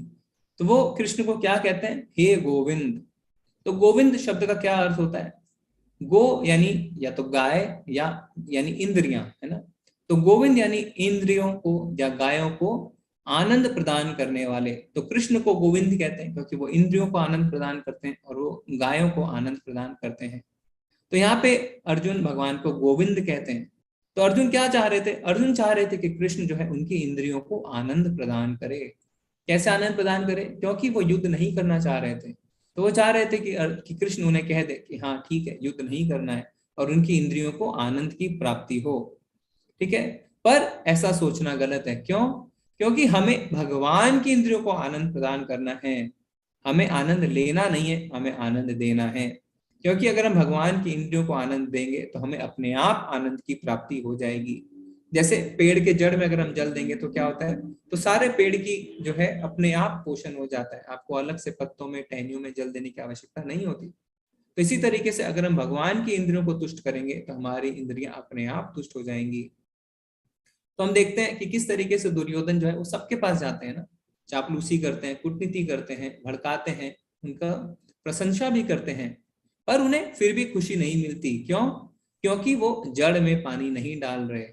तो वो कृष्ण को क्या कहते हैं? हे गोविंद। तो गोविंद शब्द का क्या अर्थ होता है? गो यानी या तो गाय या यानी इंद्रियां, है ना। तो गोविंद यानी इंद्रियों को या गायों को आनंद प्रदान करने वाले। तो कृष्ण को गोविंद कहते हैं क्योंकि वो इंद्रियों को आनंद प्रदान करते हैं और वो गायों को आनंद प्रदान करते हैं। तो यहाँ पे अर्जुन भगवान को गोविंद कहते हैं। तो अर्जुन क्या चाह रहे थे? अर्जुन चाह रहे थे कि कृष्ण जो है उनकी इंद्रियों को आनंद प्रदान करे। कैसे आनंद प्रदान करे? क्योंकि वो युद्ध नहीं करना चाह रहे थे, तो वो चाह रहे थे कि कृष्ण उन्हें कह दे कि हाँ ठीक है, युद्ध नहीं करना है और उनकी इंद्रियों को आनंद की प्राप्ति हो। ठीक है, पर ऐसा सोचना गलत है। क्यों? क्योंकि हमें भगवान की इंद्रियों को आनंद प्रदान करना है, हमें आनंद लेना नहीं है, हमें आनंद देना है। क्योंकि अगर हम भगवान की इंद्रियों को आनंद देंगे तो हमें अपने आप आनंद की प्राप्ति हो जाएगी। जैसे पेड़ के जड़ में अगर हम जल देंगे तो क्या होता है? तो सारे पेड़ की जो है अपने आप पोषण हो जाता है, आपको अलग से पत्तों में, टहनियों में जल देने की आवश्यकता नहीं होती। तो इसी तरीके से अगर हम भगवान की इंद्रियों को तुष्ट करेंगे तो हमारी इंद्रियां अपने आप तुष्ट हो जाएंगी। तो हम देखते हैं कि किस तरीके से दुर्योधन जो है वो सबके पास जाते हैं ना, चापलूसी करते हैं, कूटनीति करते हैं, भड़काते हैं, उनका प्रशंसा भी करते हैं, पर उन्हें फिर भी खुशी नहीं मिलती। क्यों? क्योंकि वो जड़ में पानी नहीं डाल रहे।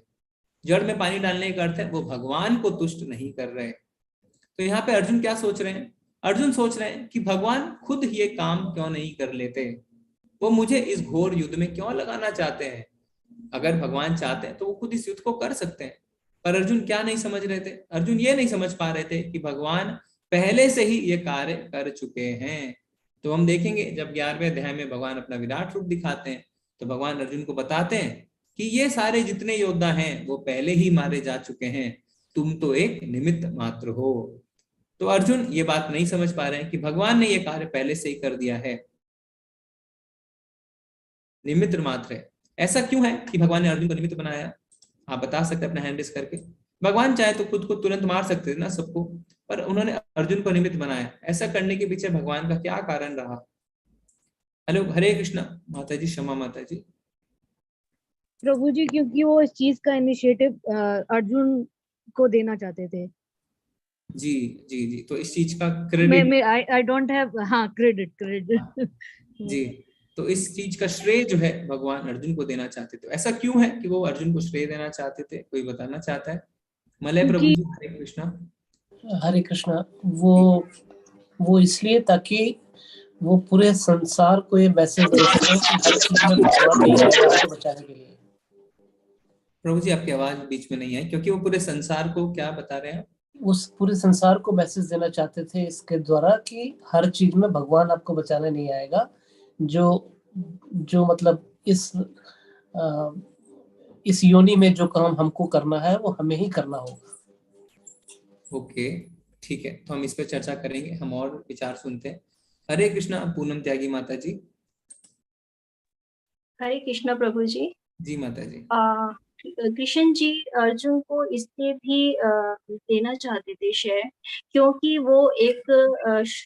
जड़ में पानी डालने का अर्थ है वो भगवान को तुष्ट नहीं कर रहे। तो यहाँ पे अर्जुन क्या सोच रहे हैं? अर्जुन सोच रहे हैं कि भगवान खुद ये काम क्यों नहीं कर लेते, वो मुझे इस घोर युद्ध में क्यों लगाना चाहते हैं। अगर भगवान चाहते हैं तो वो खुद इस युद्ध को कर सकते हैं। पर अर्जुन क्या नहीं समझ रहे थे? अर्जुन ये नहीं समझ पा रहे थे कि भगवान पहले से ही ये कार्य कर चुके हैं। तो हम देखेंगे जब 11वें अध्याय में भगवान अपना विराट रूप दिखाते हैं तो भगवान अर्जुन को बताते हैं कि ये सारे जितने योद्धा हैं वो पहले ही मारे जा चुके हैं, तुम तो एक निमित्त मात्र हो। तो अर्जुन ये बात नहीं समझ पा रहे हैं कि भगवान ने ये कार्य पहले से ही कर दिया है, निमित्त मात्र है। ऐसा क्यों है कि भगवान ने अर्जुन को निमित्त बनाया? आप बता सकते हैं अपना हैंड रेस करके। भगवान चाहे तो खुद को तुरंत मार सकते थे ना सबको, पर उन्होंने अर्जुन को निमित्त बनाया। ऐसा करने के पीछे भगवान का क्या कारण रहा? हेलो, हरे कृष्णा माता जी, क्षमा माता जी। प्रभु जी, क्योंकि वो इस चीज का इनिशिएटिव अर्जुन को देना चाहते थे। जी जी जी, तो इस चीज का क्रेडिट आई डोंट हैव, हाँ, क्रेडिट जी, तो इस चीज का श्रेय जो है भगवान अर्जुन को देना चाहते थे। ऐसा क्यों है कि वो अर्जुन को श्रेय देना चाहते थे? कोई बताना चाहता है? मलय प्रभु जी, हरे कृष्णा। हरे कृष्णा। वो इसलिए ताकि वो पूरे संसार को ये मैसेज दे सके कि हर चीज में भगवान नहीं आएगा आपको बचाने के लिए। प्रभु जी आपकी आवाज बीच में नहीं आई, क्योंकि वो पूरे संसार को क्या बता रहे हैं? उस पूरे संसार को मैसेज देना चाहते थे इसके द्वारा कि हर चीज में भगवान आपको बचाने नहीं आएगा। जो मतलब इस योनि में जो काम हमको करना है वो हमें ही करना होगा। ओके, ठीक है, तो हम इस पर चर्चा करेंगे। हम और विचार सुनते हैं। हरे कृष्णा पूनम त्यागी माता जी। हरे कृष्णा प्रभु जी। जी माता जी। कृष्ण जी अर्जुन को इसलिए भी देना चाहते थे श्रेय क्योंकि वो एक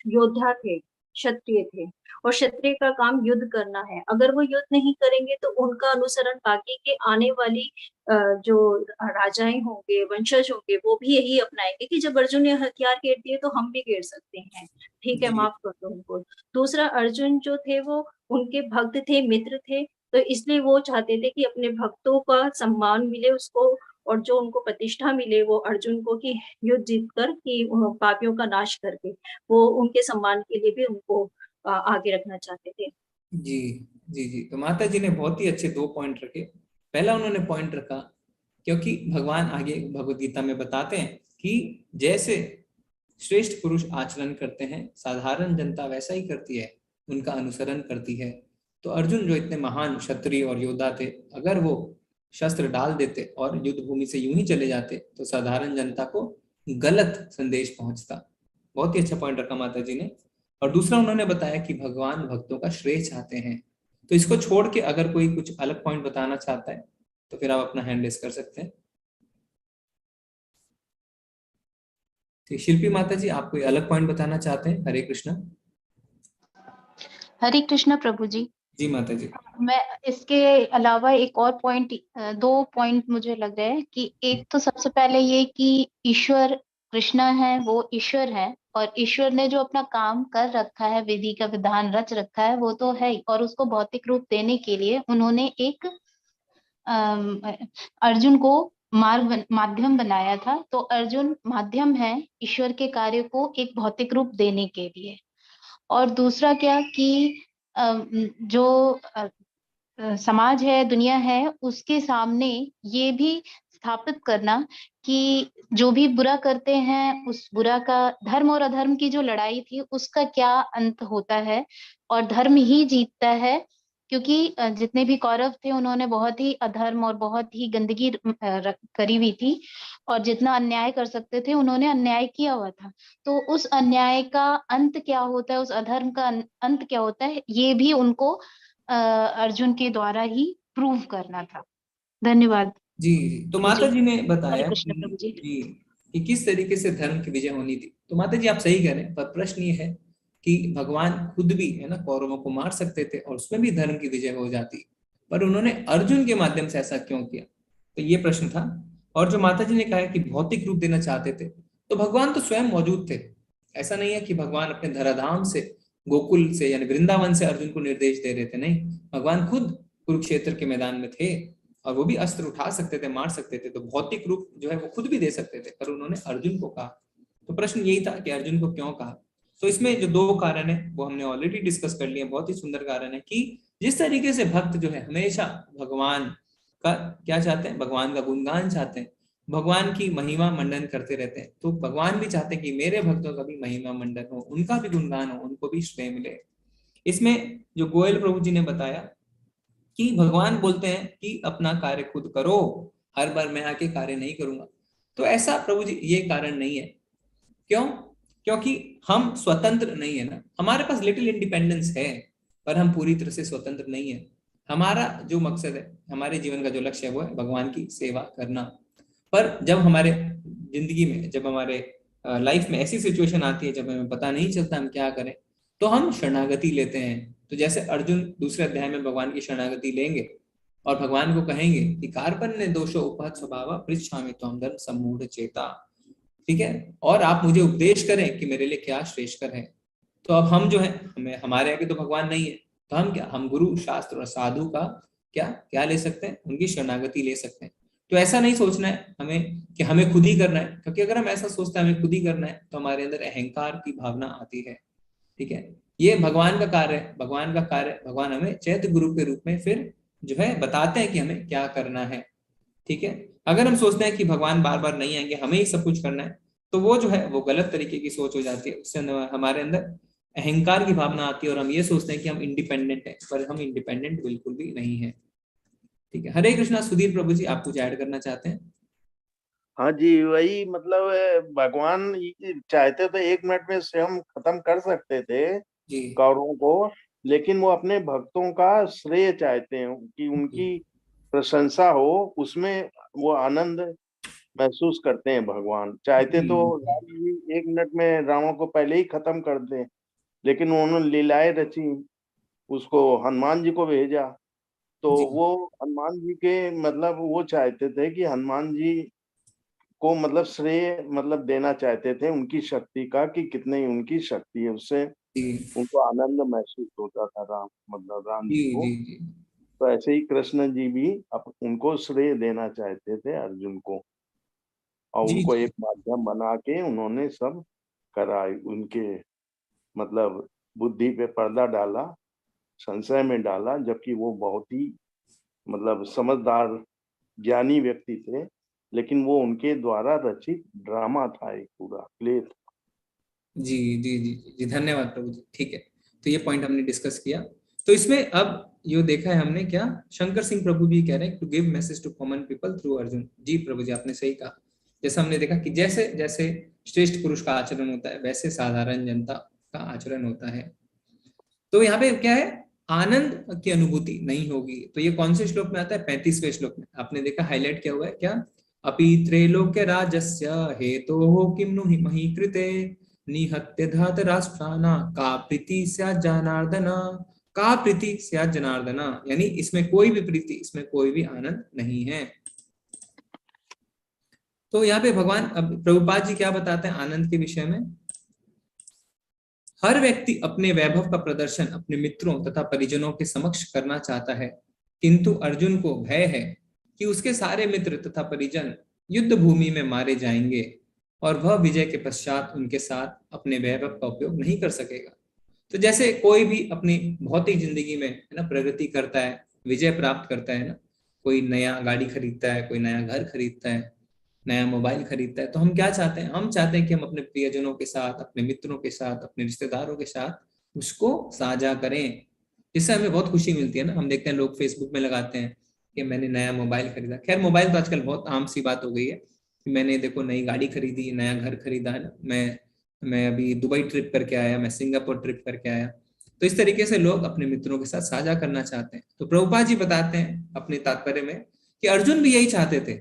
योद्धा थे, क्षत्रिय थे, और क्षत्रिय का काम युद्ध करना है। अगर वो युद्ध नहीं करेंगे तो उनका अनुसरण बाकी के आने वाली जो राजाएं होंगे, वंशज होंगे, वो भी यही अपनाएंगे कि जब अर्जुन ने हथियार घेर दिए तो हम भी घेर सकते हैं, ठीक है, माफ कर दो उनको। दूसरा, अर्जुन जो थे वो उनके भक्त थे, मित्र थे, तो इसलिए वो चाहते थे कि अपने भक्तों का सम्मान मिले उसको, और जो उनको प्रतिष्ठा मिले वो अर्जुन को कि युद्ध जीत कर कि पापियों का नाश करके, वो उनके सम्मान के लिए भी उनको आगे रखना चाहते थे। जी जी जी, तो माता जी ने बहुत ही अच्छे 2 पॉइंट रखे। पहला उन्होंने पॉइंट रखा क्योंकि भगवान आगे भगवद गीता में बताते हैं कि जैसे श्रेष्ठ पुरुष आचरण करते हैं, साधारण जनता वैसा ही करती है, उनका अनुसरण करती है। तो अर्जुन जो इतने महान क्षत्रिय और योद्धा थे, अगर वो शस्त्र डाल देते और युद्ध भूमि से यूं ही चले जाते तो साधारण जनता को गलत संदेश पहुंचता। बहुत ही अच्छा पॉइंट रखा माता जी ने। और दूसरा उन्होंने बताया कि भगवान भक्तों का श्रेय चाहते हैं। तो इसको छोड़ के अगर कोई कुछ अलग पॉइंट बताना चाहता है तो फिर आप अपना हैंड रेस कर सकते हैं। ठीक, शिल्पी माता जी, आप कोई अलग पॉइंट बताना चाहते हैं? हरे कृष्णा। हरे कृष्णा प्रभु जी। जी माता जी। मैं इसके अलावा एक और पॉइंट, 2 पॉइंट मुझे लग रहा है कि एक तो सबसे पहले ये कि ईश्वर कृष्णा है, वो ईश्वर है, और ईश्वर ने जो अपना काम कर रखा है, विधि का विधान रच रखा है, वो तो है, और उसको भौतिक रूप देने के लिए उन्होंने एक अर्जुन को माध्यम बनाया था। तो अर्जुन माध्यम है ईश्वर के कार्य को एक भौतिक रूप देने के लिए। और दूसरा क्या कि जो समाज है, दुनिया है, उसके सामने ये भी स्थापित करना कि जो भी बुरा करते हैं उस बुरा का, धर्म और अधर्म की जो लड़ाई थी उसका क्या अंत होता है, और धर्म ही जीतता है। क्योंकि जितने भी कौरव थे उन्होंने बहुत ही अधर्म और बहुत ही गंदगी करी हुई थी, और जितना अन्याय कर सकते थे उन्होंने अन्याय किया हुआ था। तो उस अन्याय का अंत क्या होता है, उस अधर्म का अंत क्या होता है, ये भी उनको अर्जुन के द्वारा ही प्रूव करना था। धन्यवाद। जी, तो माता जी ने बताया कि किस तरीके से धर्म की विजय होनी थी। तो माता जी आप सही कह रहे हैं, पर प्रश्न ये है कि भगवान खुद भी है ना कौरवों को मार सकते थे और उसमें भी धर्म की विजय हो जाती, पर उन्होंने अर्जुन के माध्यम से ऐसा क्यों किया? तो ये प्रश्न था। और जो माता जी ने कहा कि भौतिक रूप देना चाहते थे, तो भगवान तो स्वयं मौजूद थे। ऐसा नहीं है कि भगवान अपने धराधाम से, गोकुल से यानी वृंदावन से अर्जुन को निर्देश दे रहे थे, नहीं, भगवान खुद कुरुक्षेत्र के मैदान में थे और वो भी अस्त्र उठा सकते थे, मार सकते थे, तो भौतिक रूप जो है वो खुद भी दे सकते थे, पर उन्होंने अर्जुन को कहा। तो प्रश्न यही था कि अर्जुन को क्यों कहा। तो इसमें जो 2 कारण है वो हमने ऑलरेडी डिस्कस कर लिए। बहुत ही सुंदर कारण है कि जिस तरीके से भक्त जो है हमेशा भगवान का क्या चाहते हैं, भगवान का गुणगान चाहते हैं, भगवान की महिमा मंडन करते रहते हैं, तो भगवान भी चाहते हैं कि मेरे भक्तों का भी महिमा मंडन हो, उनका भी गुणगान हो, उनको भी श्रेय मिले। इसमें जो गोयल प्रभु जी ने बताया कि भगवान बोलते हैं कि अपना कार्य खुद करो, हर बार मैं आके कार्य नहीं करूंगा। तो ऐसा प्रभु जी ये कारण नहीं है। क्यों? क्योंकि हम स्वतंत्र नहीं है ना, हमारे पास लिटिल इंडिपेंडेंस है, पर हम पूरी तरह से स्वतंत्र नहीं है। हमारा जो मकसद है, हमारे जीवन का जो लक्ष्य है वो है भगवान की सेवा करना। पर जब हमारे जिंदगी में, जब हमारे लाइफ में ऐसी सिचुएशन आती है जब हमें पता नहीं चलता हम क्या करें, तो हम शरणागति लेते हैं। तो जैसे अर्जुन दूसरे अध्याय में भगवान की शरणागति लेंगे और भगवान को कहेंगे कि कार्पण्य दोषो उपहत स्वभाव पृच्छामि त्वं धर्म सम्मूढ़ चेता, ठीक है, और आप मुझे उपदेश करें कि मेरे लिए क्या श्रेष्ठकर है। तो अब हम जो है, हमें हमारे आगे तो भगवान नहीं है, तो हम क्या, हम गुरु शास्त्र और साधु का क्या ले सकते हैं, उनकी शरणागति ले सकते हैं। तो ऐसा नहीं सोचना है हमें कि हमें खुद ही करना है, क्योंकि अगर हम ऐसा सोचते हैं हमें खुद ही करना है तो हमारे अंदर अहंकार की भावना आती है। ठीक है, ये भगवान का कार्य है, भगवान का कार्य, भगवान हमें चैत्य गुरु के रूप में फिर जो है बताते हैं कि हमें क्या करना है। ठीक है, अगर हम सोचते हैं कि भगवान बार बार नहीं आएंगे, हमें ही सब कुछ करना है, तो वो जो है वो गलत तरीके की सोच हो जाती है। उससे हमारे अंदर अहंकार की भावना आती है और हम ये सोचते हैं कि हम इंडिपेंडेंट हैं, पर हम इंडिपेंडेंट बिल्कुल भी नहीं है। ठीक है, हरे कृष्णा। सुधीर प्रभु जी, आप कुछ ऐड करना चाहते हैं? हाँ जी, वही मतलब भगवान चाहते तो 1 मिनट में स्वयं खत्म कर सकते थे कौरवों को, लेकिन वो अपने भक्तों का श्रेय चाहते हैं कि उनकी प्रशंसा हो, उसमें वो आनंद महसूस करते हैं। भगवान चाहते तो राम जी 1 मिनट में रावण को पहले ही खत्म कर दें, लेकिन उन्होंने लीलाएं रची, उसको हनुमान जी को भेजा, तो वो हनुमान जी के मतलब वो चाहते थे कि हनुमान जी को मतलब श्रेय मतलब देना चाहते थे उनकी शक्ति का, कि कितनी उनकी शक्ति है, उससे उनको आनंद महसूस होता था राम जी को। तो ऐसे ही कृष्ण जी भी उनको श्रेय देना चाहते थे अर्जुन को, और उनको एक माध्यम बना के उन्होंने सब करा, उनके मतलब बुद्धि पे पर्दा डाला, संशय में डाला, जबकि वो बहुत ही मतलब समझदार ज्ञानी व्यक्ति थे, लेकिन वो उनके द्वारा रचित ड्रामा था, एक पूरा प्ले था। जी जी जी जी, धन्यवाद प्रभु जी। ठीक है, तो ये पॉइंट हमने डिस्कस किया। तो इसमें अब ये देखा है हमने क्या, शंकर सिंह प्रभु भी कह रहे हैं to give message to common people through Arjun. जी प्रभु जी, आपने सही कहा। जैसा हमने देखा कि जैसे जैसे श्रेष्ठ पुरुष का आचरण होता है, वैसे साधारण जनता का आचरण होता है। तो यहाँ पे क्या है, आनंद की अनुभूति नहीं होगी। तो ये कौन से श्लोक में आता है? 35वें श्लोक में। आपने देखा हाईलाइट क्या हुआ है, क्या अपि त्रैलोक्य राजस्य हेतोः किं नु मही कृते निहत्य धातराष्ट्राणा का प्रीति स्यात् जनार्दन, का प्रीति स्यात् जनार्दन, यानी इसमें कोई भी प्रीति, इसमें कोई भी आनंद नहीं है। तो यहाँ पे भगवान, अब प्रभुपाद जी क्या बताते हैं आनंद के विषय में? हर व्यक्ति अपने वैभव का प्रदर्शन अपने मित्रों तथा परिजनों के समक्ष करना चाहता है, किंतु अर्जुन को भय है कि उसके सारे मित्र तथा परिजन युद्ध भूमि में मारे जाएंगे और वह विजय के पश्चात उनके साथ अपने वैभव का उपयोग नहीं कर सकेगा। तो जैसे कोई भी अपनी भौतिक जिंदगी में है ना प्रगति करता है, विजय प्राप्त करता है ना, कोई नया गाड़ी खरीदता है, कोई नया घर खरीदता है, नया मोबाइल खरीदता है, तो हम क्या चाहते हैं? हम चाहते हैं कि हम अपने प्रियजनों के साथ, अपने मित्रों के साथ, अपने रिश्तेदारों के साथ उसको साझा करें, जिससे हमें बहुत खुशी मिलती है ना। हम देखते हैं लोग फेसबुक में लगाते हैं कि मैंने नया मोबाइल खरीदा। खैर मोबाइल तो आजकल बहुत आम सी बात हो गई है कि मैंने देखो नई गाड़ी खरीदी, नया घर खरीदा है ना, मैं अभी दुबई ट्रिप करके आया, मैं सिंगापुर ट्रिप करके आया। तो इस तरीके से लोग अपने मित्रों के साथ साझा करना चाहते हैं। तो प्रभुपाद जी बताते हैं अपने तात्पर्य में कि अर्जुन भी यही चाहते थे।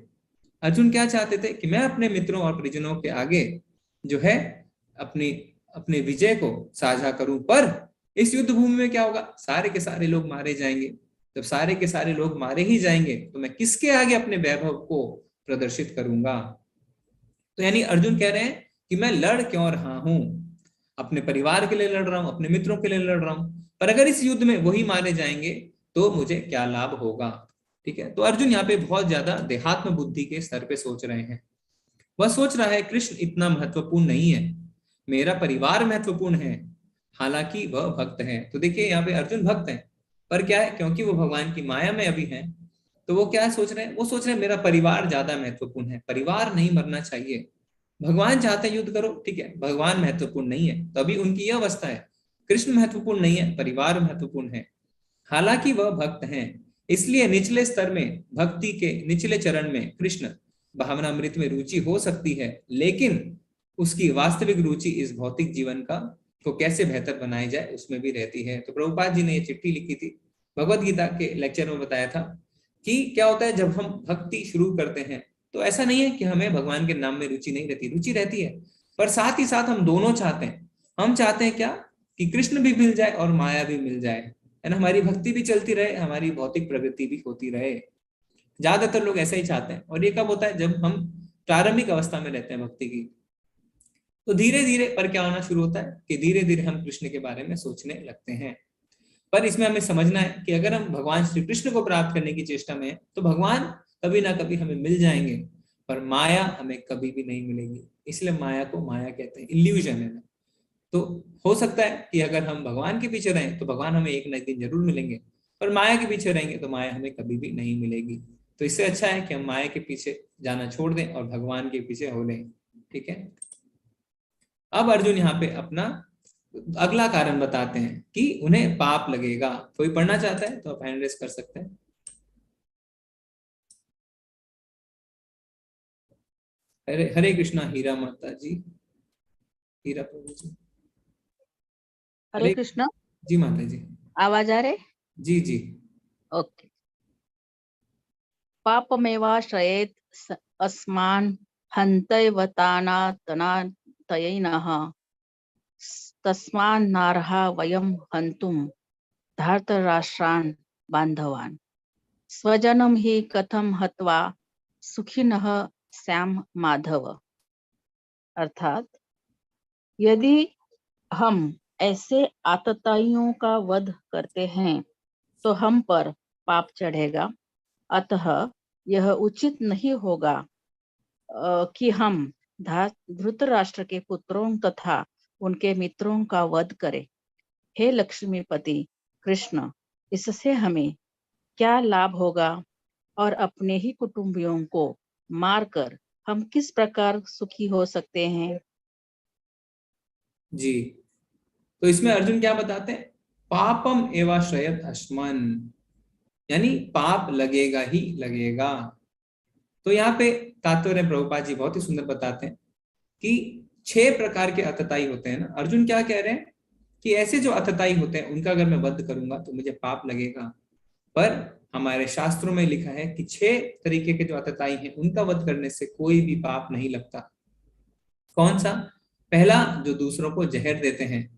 अर्जुन क्या चाहते थे कि मैं अपने मित्रों और परिजनों के आगे जो है अपने विजय को साझा करूं, पर इस युद्ध भूमि में क्या होगा? सारे के सारे लोग मारे जाएंगे। जब सारे के सारे लोग मारे ही जाएंगे तो मैं किसके आगे अपने वैभव को प्रदर्शित करूंगा? तो यानी अर्जुन कह रहे हैं कि मैं लड़ क्यों रहा हूं? अपने परिवार के लिए लड़ रहा हूं, अपने मित्रों के लिए लड़ रहा हूं, पर अगर इस युद्ध में वही मारे जाएंगे तो मुझे क्या लाभ होगा? ठीक है। तो अर्जुन यहाँ पे बहुत ज्यादा देहात्म बुद्धि के स्तर पे सोच रहे हैं। वह सोच रहा है कृष्ण इतना महत्वपूर्ण नहीं है, मेरा परिवार महत्वपूर्ण है, हालांकि वह भक्त है। तो देखिए यहाँ पे अर्जुन भक्त है, पर क्या है, क्योंकि वो भगवान की माया में अभी है, तो वो क्या सोच रहे हैं, वो सोच रहे हैं मेरा परिवार ज्यादा महत्वपूर्ण है, परिवार नहीं मरना चाहिए। भगवान चाहते हैं युद्ध करो, ठीक है, भगवान महत्वपूर्ण नहीं है, तो अभी उनकी यह अवस्था है, कृष्ण महत्वपूर्ण नहीं है, परिवार महत्वपूर्ण है, हालांकि वह भक्त हैं। इसलिए निचले स्तर में, भक्ति के निचले चरण में कृष्ण भावनामृत में रुचि हो सकती है, लेकिन उसकी वास्तविक रुचि इस भौतिक जीवन का को कैसे बेहतर बनाई जाए उसमें भी रहती है। तो प्रभुपाद जी ने ये चिट्ठी लिखी थी, भगवत गीता के लेक्चर में बताया था कि क्या होता है जब हम भक्ति शुरू करते हैं, तो ऐसा नहीं है कि हमें भगवान के नाम में रुचि नहीं रहती, रुचि रहती है, पर साथ ही साथ हम दोनों चाहते हैं। हम चाहते हैं क्या, कि कृष्ण भी मिल जाए और माया भी मिल जाए, है ना, हमारी भक्ति भी चलती रहे, हमारी भौतिक प्रगति भी होती रहे। ज्यादातर लोग ऐसा ही चाहते हैं। और ये कब होता है, जब हम प्रारंभिक अवस्था में रहते हैं भक्ति की। तो धीरे धीरे पर क्या होना शुरू होता है कि धीरे धीरे हम कृष्ण के बारे में सोचने लगते हैं। पर इसमें हमें समझना है कि अगर हम भगवान श्री कृष्ण को प्राप्त करने की चेष्टा में हैं, तो भगवान कभी ना कभी हमें मिल जाएंगे, पर माया हमें कभी भी नहीं मिलेगी। इसलिए माया को माया कहते हैं, इल्यूजन है। तो हो सकता है कि अगर हम भगवान के पीछे रहें तो भगवान हमें एक न एक दिन जरूर मिलेंगे, पर माया के पीछे रहेंगे तो माया हमें कभी भी नहीं मिलेगी। तो इससे अच्छा है कि हम माया के पीछे जाना छोड़ दें और भगवान के पीछे हो लें, ठीक है। अब अर्जुन यहाँ पे अपना अगला कारण बताते हैं कि उन्हें पाप लगेगा। कोई पढ़ना चाहता है तो आप हैंड रेज कर सकते हैं। हरे हरे कृष्णा हीरा माता जी, हीरा प्रभु जी। हरे कृष्णा जी माता जी, आवाज आ रहे? जी जी। ओके। पापमेवाश्रयेत् अस्मान् हन्तैवतानातनातयैनः तस्मान्नार्हा वयं हन्तुं धार्तराष्ट्रान् बान्धवान् स्वजनं हि कथं हत्वा सुखिनः स्याम माधव। अर्थात यदि हम ऐसे आतताइयों का वध करते हैं तो हम पर पाप चढ़ेगा, अतः यह उचित नहीं होगा कि हम धृतराष्ट्र के पुत्रों तथा उनके मित्रों का वध करें। हे लक्ष्मीपति कृष्ण, इससे हमें क्या लाभ होगा और अपने ही कुटुंबियों को मारकर हम किस प्रकार सुखी हो सकते हैं? जी, तो इसमें अर्जुन क्या बताते हैं, पापम एवाश्रयत अस्मन्, यानी पाप लगेगा ही लगेगा। तो यहाँ पे तात्पर्य प्रभुपाद जी बहुत ही सुंदर बताते हैं कि 6 प्रकार के अतताई होते हैं ना। अर्जुन क्या कह रहे हैं कि ऐसे जो अतताई होते हैं उनका अगर मैं वध करूंगा तो मुझे पाप लगेगा, पर हमारे शास्त्रों में लिखा है कि 6 तरीके के जो अतताई हैं उनका वध करने से कोई भी पाप नहीं लगता। कौन सा? पहला, जो दूसरों को जहर देते हैं,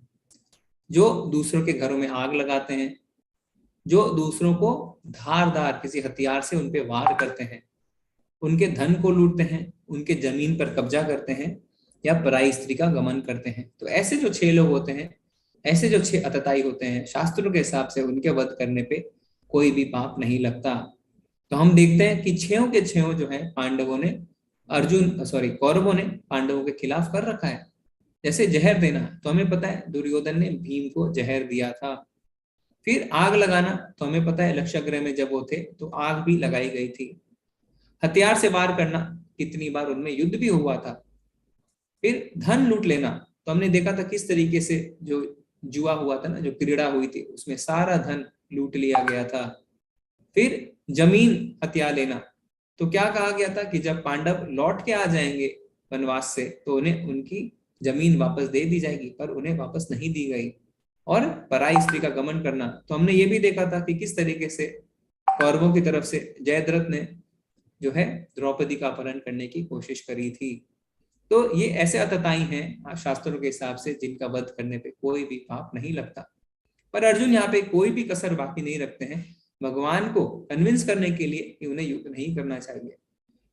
जो दूसरों के घरों में आग लगाते हैं, जो दूसरों को धारदार किसी हथियार से उनपे वार करते हैं, उनके धन को लूटते हैं, उनके जमीन पर कब्जा करते हैं, या पराई स्त्री का गमन करते हैं। तो ऐसे जो 6 लोग होते हैं, ऐसे जो 6 अतताई होते हैं, शास्त्रों के हिसाब से उनके वध करने पे कोई भी पाप नहीं लगता। तो हम देखते हैं कि 6 के 6 जो है पांडवों ने कौरवों ने पांडवों के खिलाफ कर रखा है। जैसे जहर देना, तो हमें पता है दुर्योधन ने भीम को जहर दिया था। फिर आग लगाना, तो हमें पता है लक्षागृह में जब वो थे तो आग भी लगाई गई थी। हथियार से वार करना, कितनी बार उनमें युद्ध भी हुआ था। फिर धन लूट लेना, तो हमने देखा था किस तरीके से जो जुआ हुआ था ना, जो क्रीड़ा हुई थी, उसमें सारा धन लूट लिया गया था। फिर जमीन हत्या लेना, तो क्या कहा गया था कि जब पांडव लौट के आ जाएंगे वनवास से तो उन्हें उनकी जमीन वापस दे दी जाएगी, पर उन्हें वापस नहीं दी गई। और पराई स्त्री का गमन करना, तो हमने ये भी देखा था कि किस तरीके से कौरवों की तरफ से जयद्रथ ने जो है द्रौपदी का अपहरण करने की कोशिश करी थी। तो ये ऐसे अतताई हैं शास्त्रों के हिसाब से जिनका वध करने पे कोई भी पाप नहीं लगता। पर अर्जुन यहाँ पे कोई भी कसर बाकी नहीं रखते हैं भगवान को कन्विंस करने के लिए कि उन्हें युद्ध नहीं करना चाहिए।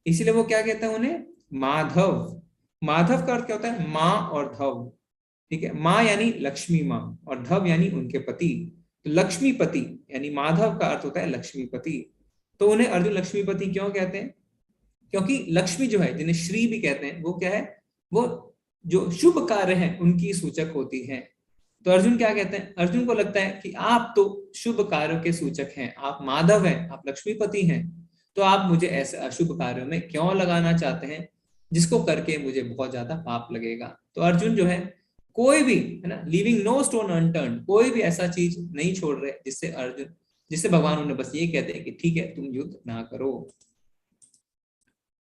इसलिए वो क्या कहते हैं उन्हें माधव। माधव का अर्थ क्या होता है? माँ और धव, ठीक है। माँ यानी लक्ष्मी माँ और धव यानी उनके पति। तो लक्ष्मीपति यानी माधव का अर्थ होता है लक्ष्मीपति। तो उन्हें अर्जुन लक्ष्मीपति क्यों कहते हैं? क्योंकि लक्ष्मी जो है, जिन्हें श्री भी कहते हैं, वो क्या है, वो जो शुभ कार्य है उनकी सूचक होती है। तो अर्जुन क्या कहते हैं? अर्जुन को लगता है कि आप तो शुभ कार्यों के सूचक हैं, आप माधव हैं, आप लक्ष्मीपति हैं, तो आप मुझे ऐसे अशुभ कार्यों में क्यों लगाना चाहते हैं जिसको करके मुझे बहुत ज्यादा पाप लगेगा। तो अर्जुन जो है कोई भी, है ना, लीविंग नो स्टोन अनटर्न्ड, कोई भी ऐसा चीज नहीं छोड़ रहे जिससे भगवान उन्हें बस ये कहते हैं कि ठीक है तुम युद्ध ना करो।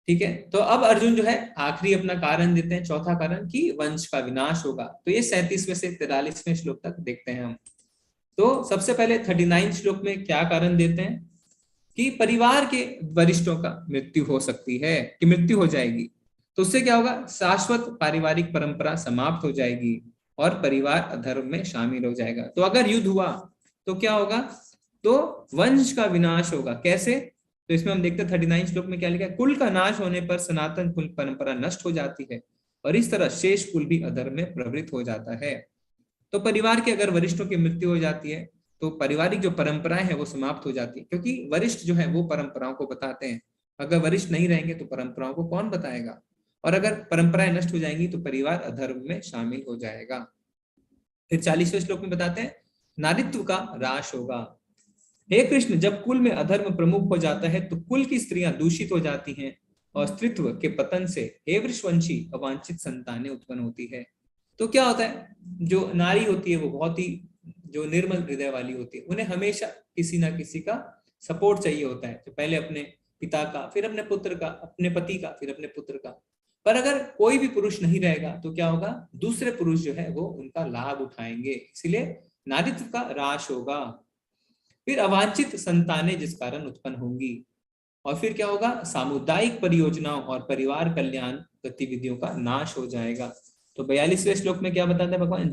ठीक है, तो अब अर्जुन जो है आखिरी अपना कारण देते हैं, चौथा कारण, कि वंश का विनाश होगा। तो ये 37वें से 43वें श्लोक तक देखते हैं हम। तो सबसे पहले 39 श्लोक में क्या कारण देते हैं कि परिवार के वरिष्ठों का मृत्यु हो सकती है, कि मृत्यु हो जाएगी। तो उससे क्या होगा, शाश्वत पारिवारिक परंपरा समाप्त हो जाएगी और परिवार अधर्म में शामिल हो जाएगा। तो अगर युद्ध हुआ तो क्या होगा, तो वंश का विनाश होगा। कैसे? तो इसमें हम देखते हैं 39 श्लोक में क्या लिखा है, कुल का नाश होने पर सनातन कुल परंपरा नष्ट हो जाती है और इस तरह शेष कुल भी अधर्म में प्रवृत्त हो जाता है। तो परिवार के अगर वरिष्ठों की मृत्यु हो जाती है तो पारिवारिक जो परंपराएं हैं वो समाप्त हो जाती है, क्योंकि वरिष्ठ जो है वो परंपराओं को बताते हैं। अगर वरिष्ठ नहीं रहेंगे तो परंपराओं को कौन बताएगा, और अगर परंपराएं नष्ट हो जाएंगी तो परिवार अधर्म में शामिल हो जाएगा। फिर 40वें श्लोक में बताते हैं नारीत्व का ह्रास होगा। हे कृष्ण, जब कुल में अधर्म प्रमुख हो जाता है तो कुल की स्त्रियां दूषित हो जाती हैं और स्त्रीत्व के पतन से हे वृषवंशी अवांछित संतानें उत्पन्न होती है। तो क्या होता है, जो नारी होती है वो बहुत ही जो निर्मल हृदय वाली होती है, उन्हें हमेशा किसी ना किसी का सपोर्ट चाहिए होता है, तो पहले अपने पिता का, फिर अपने पुत्र का, अपने पति का, फिर अपने पुत्र का। पर अगर कोई भी पुरुष नहीं रहेगा तो क्या होगा, दूसरे पुरुष जो है वो उनका लाभ उठाएंगे, इसीलिए नारीत्व का ह्रास होगा। फिर अवांछित संतानें जिस कारण उत्पन्न होंगी, और फिर क्या होगा, सामुदायिक परियोजनाओं और परिवार कल्याण गतिविधियों का नाश हो जाएगा। तो 42वें श्लोक में क्या बताते हैं भगवान,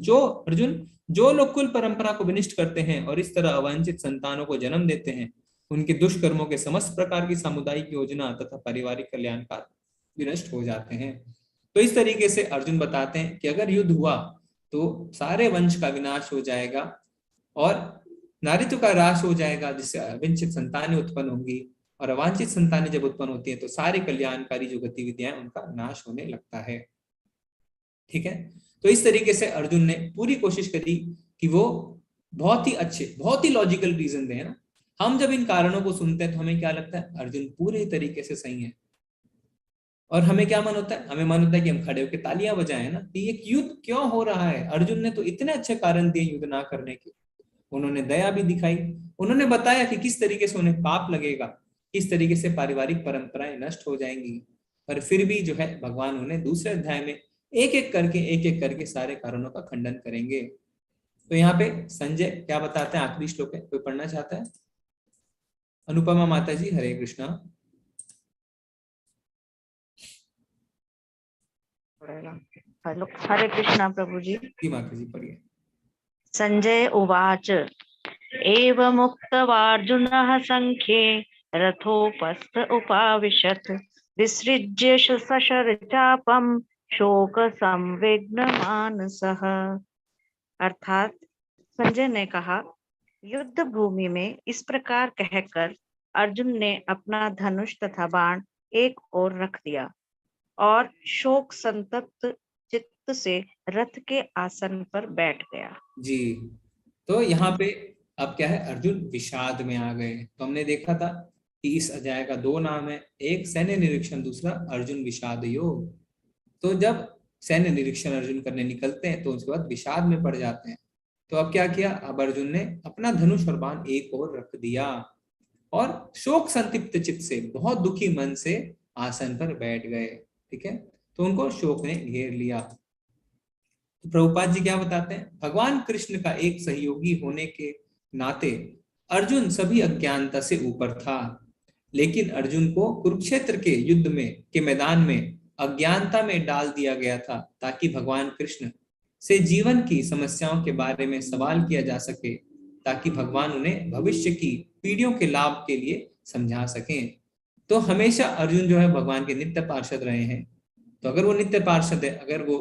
जो लोग कुल परंपरा को विनिष्ट करते हैं और इस तरह अवांछित संतानों को जन्म देते हैं, उनके दुष्कर्मों के समस्त प्रकार की सामुदायिक योजना तथा पारिवारिक कल्याण का विनष्ट हो जाते हैं। तो इस तरीके से अर्जुन बताते हैं कि अगर युद्ध हुआ तो सारे वंश का विनाश हो जाएगा और नारीत्व का ह्रास हो जाएगा, जिससे अवांछित संतानें उत्पन्न होंगी, और अवांछित संतानें जब उत्पन्न होती है तो सारी कल्याणकारी जो गतिविधियां उनका नाश होने लगता है। ठीक है, तो इस तरीके से अर्जुन ने पूरी कोशिश करी कि वो बहुत ही अच्छे, बहुत ही लॉजिकल रीजन दे, है ना। हम जब इन कारणों को सुनते हैं तो हमें क्या लगता है, अर्जुन पूरे तरीके से सही है, और हमें क्या मन होता है, हमें मन होता है कि हम खड़े होकर तालियां बजाएं ना, कि एक युद्ध क्यों हो रहा है। अर्जुन ने तो इतने अच्छे कारण दिए युद्ध ना करने के, उन्होंने दया भी दिखाई, उन्होंने बताया कि किस तरीके से उन्हें पाप लगेगा, किस तरीके से पारिवारिक परंपराएं नष्ट हो जाएंगी, पर फिर भी जो है भगवान उन्हें दूसरे अध्याय में एक एक करके सारे कारणों का खंडन करेंगे। तो यहाँ पे संजय क्या बताते हैं, आखिरी श्लोक है, कोई पढ़ना चाहता है? अनुपमा माता जी, हरे कृष्णा। हेलो, हरे कृष्णा प्रभु जी। माता जी पढ़िए। संजय उवाच एवमुक्तवार्जुनः संख्ये रथोपस्थ उपाविशत् विसृज्य सशरचापं शोक संविघ्न मानसः। अर्थात संजय ने कहा, युद्ध भूमि में इस प्रकार कहकर अर्जुन ने अपना धनुष तथा बाण एक ओर रख दिया और शोक संतप्त चित्त से रथ के आसन पर बैठ गया। जी, तो यहाँ पे अब क्या है, अर्जुन विषाद में आ गए। तो हमने देखा था कि इस अध्याय का 2 नाम है, एक सैन्य निरीक्षण, दूसरा अर्जुन विषाद योग। तो जब सैन्य निरीक्षण अर्जुन करने निकलते हैं तो उसके बाद विषाद में पड़ जाते हैं। तो अब क्या किया, अब अर्जुन ने अपना धनुष और बाण एक ओर रख दिया और शोक संतप्त चित्त से, बहुत दुखी मन से आसन पर बैठ गए। ठीक है, तो उनको शोक ने घेर लिया। तो प्रभुपाद जी क्या बताते हैं, भगवान कृष्ण का एक सहयोगी होने के नाते अर्जुन सभी अज्ञानता से ऊपर था, लेकिन अर्जुन को कुरुक्षेत्र के युद्ध में के मैदान में अज्ञानता में डाल दिया गया था, ताकि भगवान कृष्ण से जीवन की समस्याओं के बारे में सवाल किया जा सके, ताकि भगवान उन्हें भविष्य की पीढ़ियों के लाभ के लिए समझा सकें। तो हमेशा अर्जुन जो है भगवान के नित्य पार्षद रहे हैं। तो अगर वो नित्य पार्षद है, अगर वो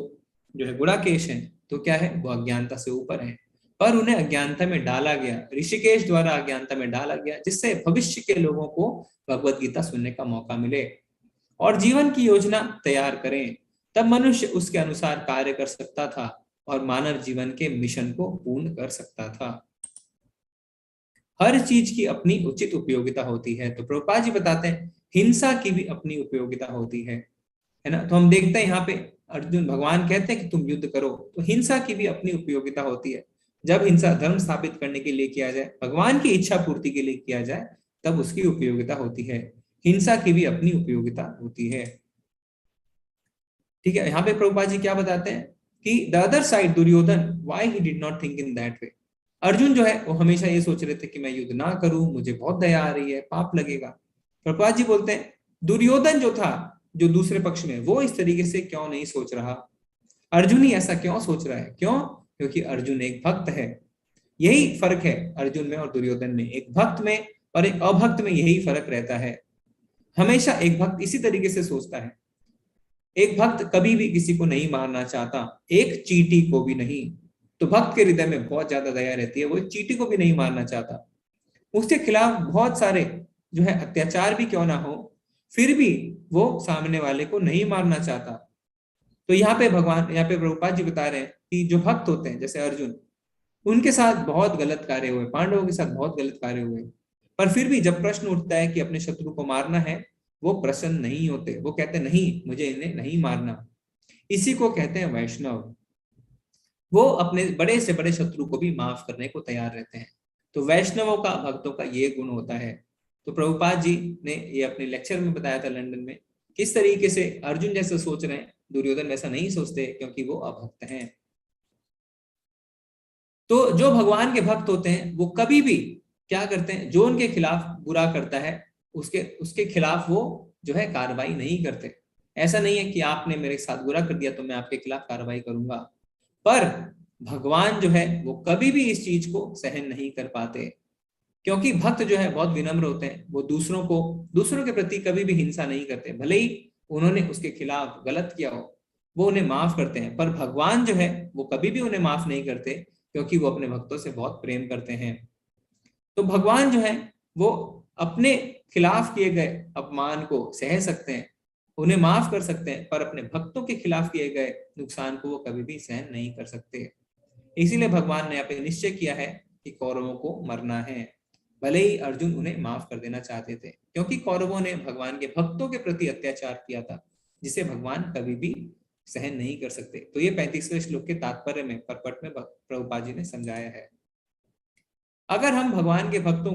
जो है गुणाकेश है, तो क्या है, वो अज्ञानता से ऊपर है। पर उन्हें अज्ञानता में डाला गया, ऋषिकेश द्वारा अज्ञानता में डाला गया, जिससे भविष्य के लोगों को भगवत गीता सुनने का मौका मिले और जीवन की योजना तैयार करें। तब मनुष्य उसके अनुसार कार्य कर सकता था और मानव जीवन के मिशन को पूर्ण कर सकता था। हर चीज की अपनी उचित उपयोगिता होती है। तो प्रभुपाद जी बताते हैं हिंसा की भी अपनी उपयोगिता होती है ना। तो हम देखते हैं यहाँ पे अर्जुन, भगवान कहते हैं कि तुम युद्ध करो, तो हिंसा की भी अपनी उपयोगिता होती है। जब हिंसा धर्म स्थापित करने के लिए किया जाए, भगवान की इच्छा पूर्ति के लिए किया जाए, तब उसकी उपयोगिता होती है। हिंसा की भी अपनी उपयोगिता होती है। ठीक है, यहाँ पे प्रभुपाद जी क्या बताते हैं कि the other side Duryodhana, why he did not think in that way. Arjun जो है वो हमेशा ये सोच रहे थे कि मैं युद्ध ना करूं, मुझे बहुत दया आ रही है, पाप लगेगा। प्रभुपाद जी बोलते हैं दुर्योधन जो था, जो दूसरे पक्ष में, वो इस तरीके से क्यों नहीं सोच रहा, अर्जुन ही ऐसा क्यों सोच रहा है। क्यों? क्योंकि अर्जुन एक भक्त है। यही फर्क है अर्जुन में और दुर्योधन में, एक भक्त में और एक अभक्त में यही फर्क रहता है। हमेशा एक भक्त इसी तरीके से सोचता है। एक भक्त कभी भी किसी को नहीं मारना चाहता, एक चींटी को भी नहीं। तो भक्त के हृदय में बहुत ज्यादा दया रहती है, वो एक चींटी को भी नहीं मारना चाहता। उसके खिलाफ बहुत सारे जो है अत्याचार भी क्यों ना हो, फिर भी वो सामने वाले को नहीं मारना चाहता। तो यहाँ पे भगवान, यहाँ पे प्रभुपाद जी बता रहे हैं कि जो भक्त होते हैं जैसे अर्जुन, उनके साथ बहुत गलत कार्य हुए, पांडवों के साथ बहुत गलत कार्य हुए, पर फिर भी जब प्रश्न उठता है कि अपने शत्रु को मारना है, वो प्रसन्न नहीं होते। वो कहते हैं नहीं, मुझे इन्हें नहीं मारना। इसी को कहते हैं वैष्णव। वो अपने बड़े से बड़े शत्रु को भी माफ करने को तैयार रहते हैं। तो वैष्णवों का, भक्तों का ये गुण होता है। तो प्रभुपाद जी ने ये अपने लेक्चर में बताया था लंदन में, किस तरीके से अर्जुन जैसे सोच रहे हैं, दुर्योधन वैसा नहीं सोचते, क्योंकि वो अभक्त हैं। तो जो भगवान के भक्त होते हैं वो कभी भी क्या करते हैं, जो उनके खिलाफ बुरा करता है उसके खिलाफ वो जो है कार्रवाई नहीं करते। ऐसा नहीं है कि आपने मेरे साथ बुरा कर दिया तो मैं आपके खिलाफ कार्रवाई करूंगा। पर भगवान जो है वो कभी भी इस चीज को सहन नहीं कर पाते, क्योंकि भक्त जो है बहुत विनम्र होते हैं। वो दूसरों के प्रति कभी भी हिंसा नहीं करते, भले ही उन्होंने उसके खिलाफ गलत किया हो, वो उन्हें माफ करते हैं। पर भगवान जो है वो कभी भी उन्हें माफ नहीं करते, क्योंकि वो अपने भक्तों से बहुत प्रेम करते हैं। तो भगवान जो है वो अपने खिलाफ किए गए अपमान को सह सकते हैं, उन्हें माफ कर सकते हैं, पर अपने भक्तों के खिलाफ किए गए नुकसान को वो कभी भी सहन नहीं कर सकते। इसीलिए भगवान ने यहाँ पे निश्चय किया है कि कौरवों को मरना है, भले ही अर्जुन उन्हें माफ कर देना चाहते थे, क्योंकि कौरवों ने भगवान के भक्तों के प्रति अत्याचार किया था, जिसे भगवान कभी भी सहन नहीं कर सकते। तो ये 35वें श्लोक के तात्पर्य में, परपट में प्रभुपाद जी ने समझाया है। अगर हम भगवान के भक्तों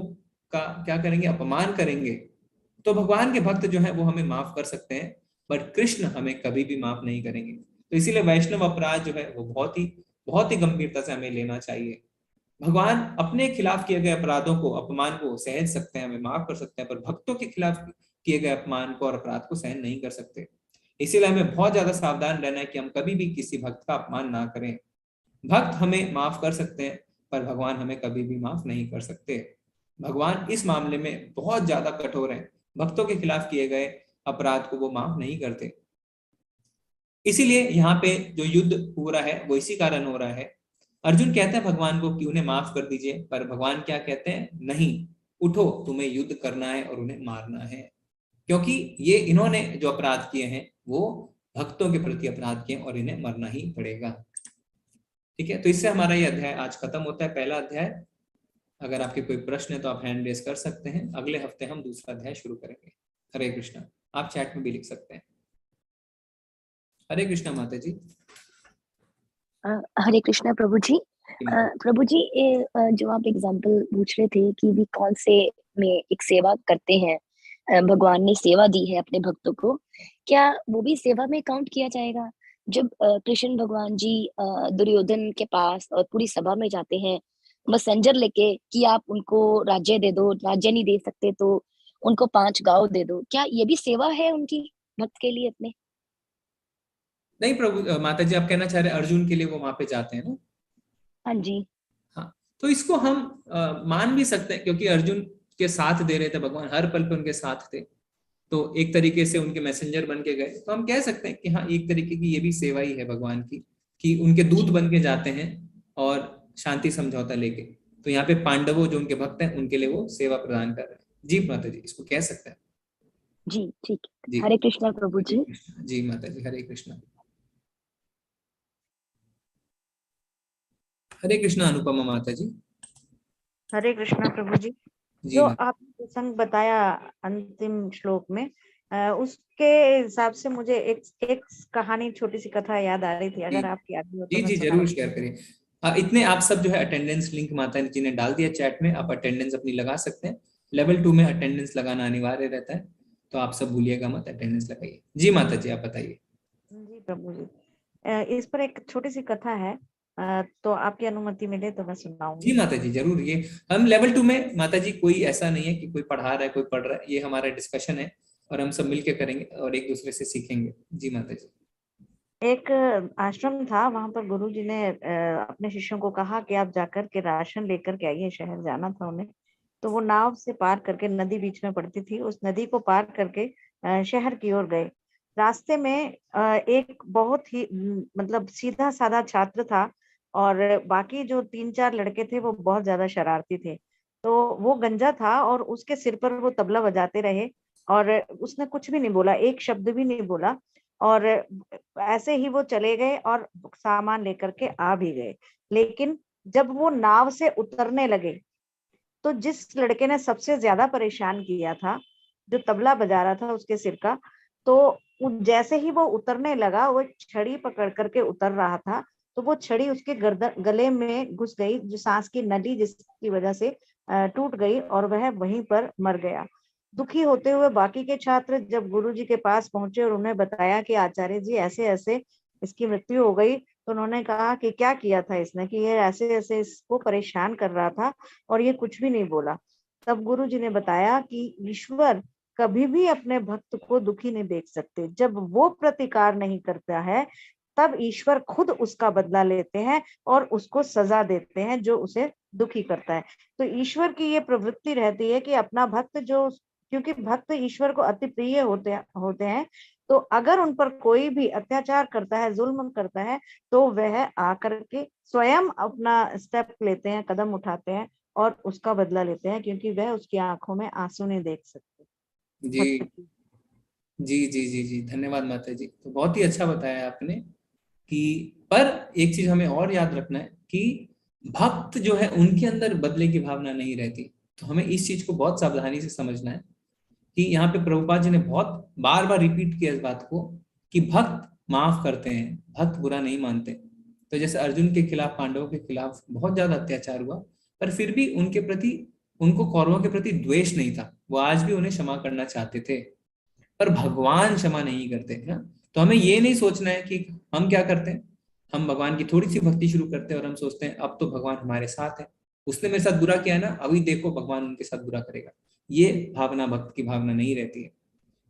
का क्या करेंगे, अपमान करेंगे, तो भगवान के भक्त जो है वो हमें माफ कर सकते हैं, बट कृष्ण हमें कभी भी माफ नहीं करेंगे। तो इसीलिए वैष्णव अपराध जो है वो बहुत ही गंभीरता से हमें लेना चाहिए। भगवान अपने खिलाफ किए गए अपराधों को, अपमान को सहन सकते हैं, हमें माफ कर सकते हैं, पर भक्तों के खिलाफ किए गए अपमान को और अपराध को सहन नहीं कर सकते। इसीलिए हमें बहुत ज्यादा सावधान रहना है कि हम कभी भी किसी भक्त का अपमान ना करें। भक्त हमें माफ कर सकते हैं, पर भगवान हमें कभी भी माफ नहीं कर सकते। भगवान इस मामले में बहुत ज्यादा कठोर हैं, भक्तों के खिलाफ किए गए अपराध को वो माफ नहीं करते। इसीलिए यहाँ पे जो युद्ध हो रहा है वो इसी कारण हो रहा है। अर्जुन कहते हैं भगवान को कि उन्हें माफ कर दीजिए, पर भगवान क्या कहते हैं, नहीं, उठो, तुम्हें युद्ध करना है और उन्हें मारना है, क्योंकि ये इन्होंने जो अपराध किए हैं वो भक्तों के प्रति अपराध किए और इन्हें मरना ही पड़ेगा। ठीक है, तो इससे हमारा ये अध्याय आज खत्म होता है, पहला अध्याय। अगर आपके कोई प्रश्न है तो आप हैंड रेज कर सकते हैं। अगले हफ्ते हम दूसरा अध्याय शुरू करेंगे। हरे कृष्णा। आप चैट में भी लिख सकते हैं। हरे कृष्णा माता जी। हरे कृष्णा प्रभु जी। प्रभु जी, जो आप एग्जाम्पल पूछ रहे थे कि भी कौन से में एक सेवा करते हैं, भगवान ने सेवा दी है अपने भक्तों को, क्या वो भी सेवा में काउंट किया जाएगा? जब कृष्ण भगवान जी दुर्योधन के पास और पूरी सभा में जाते हैं मैसेंजर लेके कि आप उनको राज्य दे दो, राज्य नहीं दे सकते तो उनको 5 गांव दे दो, क्या ये भी सेवा है उनकी भक्त के लिए अपने? नहीं प्रभु माता जी, आप कहना चाह रहे अर्जुन के लिए वो वहां पे जाते हैं ना? हाँ जी। हाँ, तो इसको हम मान भी सकते हैं, क्योंकि अर्जुन के साथ दे रहे थे भगवान, हर पल पे उनके साथ थे, तो एक तरीके से उनके मैसेंजर बन के गए। तो हम कह सकते हैं कि हाँ, एक तरीके की ये भी सेवा ही है भगवान की, कि उनके दूत बन के जाते हैं और शांति समझौता लेके। तो यहाँ पे पांडवों जो उनके भक्त हैं उनके लिए वो सेवा प्रदान कर रहे हैं। जी माता जी, इसको कह सकते हैं। जी ठीक है। जी हरे कृष्णा प्रभु जी। जी माता जी, हरे कृष्णा। हरे कृष्णा अनुपमा माता जी। हरे कृष्णा प्रभु जी। जी जो माता। आपने प्रसंग बताया अंतिम श्लोक में, उसके हिसाब से मुझे एक कहानी, छोटी सी कथा याद आ रही थी, अगर आपकी याद हो तो जी मैं जी सुना। जरूर शेयर करिए। इतने आप सब जो है अटेंडेंस लिंक माता जी ने डाल दिया चैट में, आप अटेंडेंस अपनी लगा सकते हैं। लेवल 2 में अटेंडेंस लगाना अनिवार्य रहता है, तो आप सब भूलिएगा मत, अटेंडेंस लगाइए। जी माता जी, आप बताइए। जी प्रभु जी, इस पर एक छोटी सी कथा है, तो आपकी अनुमति मिले तो मैं सुनाऊंगी। जी माता जी जरूर। ये हम लेवल 2 में माता जी, कोई ऐसा नहीं है कि कोई पढ़ा रहा है कोई पढ़ रहा है, ये हमारा डिस्कशन है और हम सब मिलके करेंगे और एक दूसरे से सीखेंगे। जी माता जी। एक आश्रम था, वहां पर गुरु जी ने अपने शिष्यों को कहा कि आप जाकर के राशन लेकर के आइए, शहर जाना था उन्हें। तो वो नाव से पार करके, नदी बीच में पड़ती थी, उस नदी को पार करके शहर की ओर गए। रास्ते में एक बहुत ही मतलब सीधा साधा छात्र था, और बाकी जो 3-4 लड़के थे वो बहुत ज्यादा शरारती थे। तो वो गंजा था और उसके सिर पर वो तबला बजाते रहे, और उसने कुछ भी नहीं बोला, एक शब्द भी नहीं बोला, और ऐसे ही वो चले गए और सामान लेकर के आ भी गए। लेकिन जब वो नाव से उतरने लगे, तो जिस लड़के ने सबसे ज्यादा परेशान किया था, जो तबला बजा रहा था उसके सिर का, तो जैसे ही वो उतरने लगा, वो छड़ी पकड़ करके उतर रहा था, तो वो छड़ी उसके गर्दन गले में घुस गई, जो सांस की नली जिसकी वजह से टूट गई, और वह वहीं पर मर गया। दुखी होते हुए बाकी के छात्र जब गुरु जी के पास पहुंचे और उन्हें बताया कि आचार्य जी ऐसे ऐसे इसकी मृत्यु हो गई, तो उन्होंने कहा कि क्या किया था इसने, कि ये ऐसे ऐसे इसको परेशान कर रहा था और ये कुछ भी नहीं बोला। तब गुरु जी ने बताया कि ईश्वर कभी भी अपने भक्त को दुखी नहीं देख सकते। जब वो प्रतिकार नहीं करता है, तब ईश्वर खुद उसका बदला लेते हैं और उसको सजा देते हैं जो उसे दुखी करता है। तो ईश्वर की ये प्रवृत्ति रहती है कि अपना भक्त जो, क्योंकि भक्त ईश्वर को अति प्रिय होते हैं, तो अगर उन पर कोई भी अत्याचार करता है, जुल्म करता है, तो वह आकर के स्वयं अपना स्टेप लेते हैं, कदम उठाते हैं और उसका बदला लेते हैं, क्योंकि वह उसकी आंखों में आंसू नहीं देख सकते। जी जी जी जी जी धन्यवाद माता जी। तो बहुत ही अच्छा बताया आपने कि पर एक चीज हमें और याद रखना है कि भक्त जो है उनके अंदर बदले की भावना नहीं रहती। तो हमें इस चीज को बहुत सावधानी से समझना है कि यहाँ पे प्रभुपाद जी ने बहुत बार बार रिपीट किया इस बात को कि भक्त माफ करते हैं, भक्त बुरा नहीं मानते। तो जैसे अर्जुन के खिलाफ, पांडवों के खिलाफ बहुत ज्यादा अत्याचार हुआ, पर फिर भी उनके प्रति, उनको कौरवों के प्रति द्वेष नहीं था, वो आज भी उन्हें क्षमा करना चाहते थे। पर भगवान क्षमा नहीं करते है ना। तो हमें ये नहीं सोचना है कि हम क्या करते हैं, हम भगवान की थोड़ी सी भक्ति शुरू करते हैं और हम सोचते हैं अब तो भगवान हमारे साथ है, उसने मेरे साथ बुरा किया है ना, अभी देखो भगवान उनके साथ बुरा करेगा। ये भावना भक्त की भावना नहीं रहती है।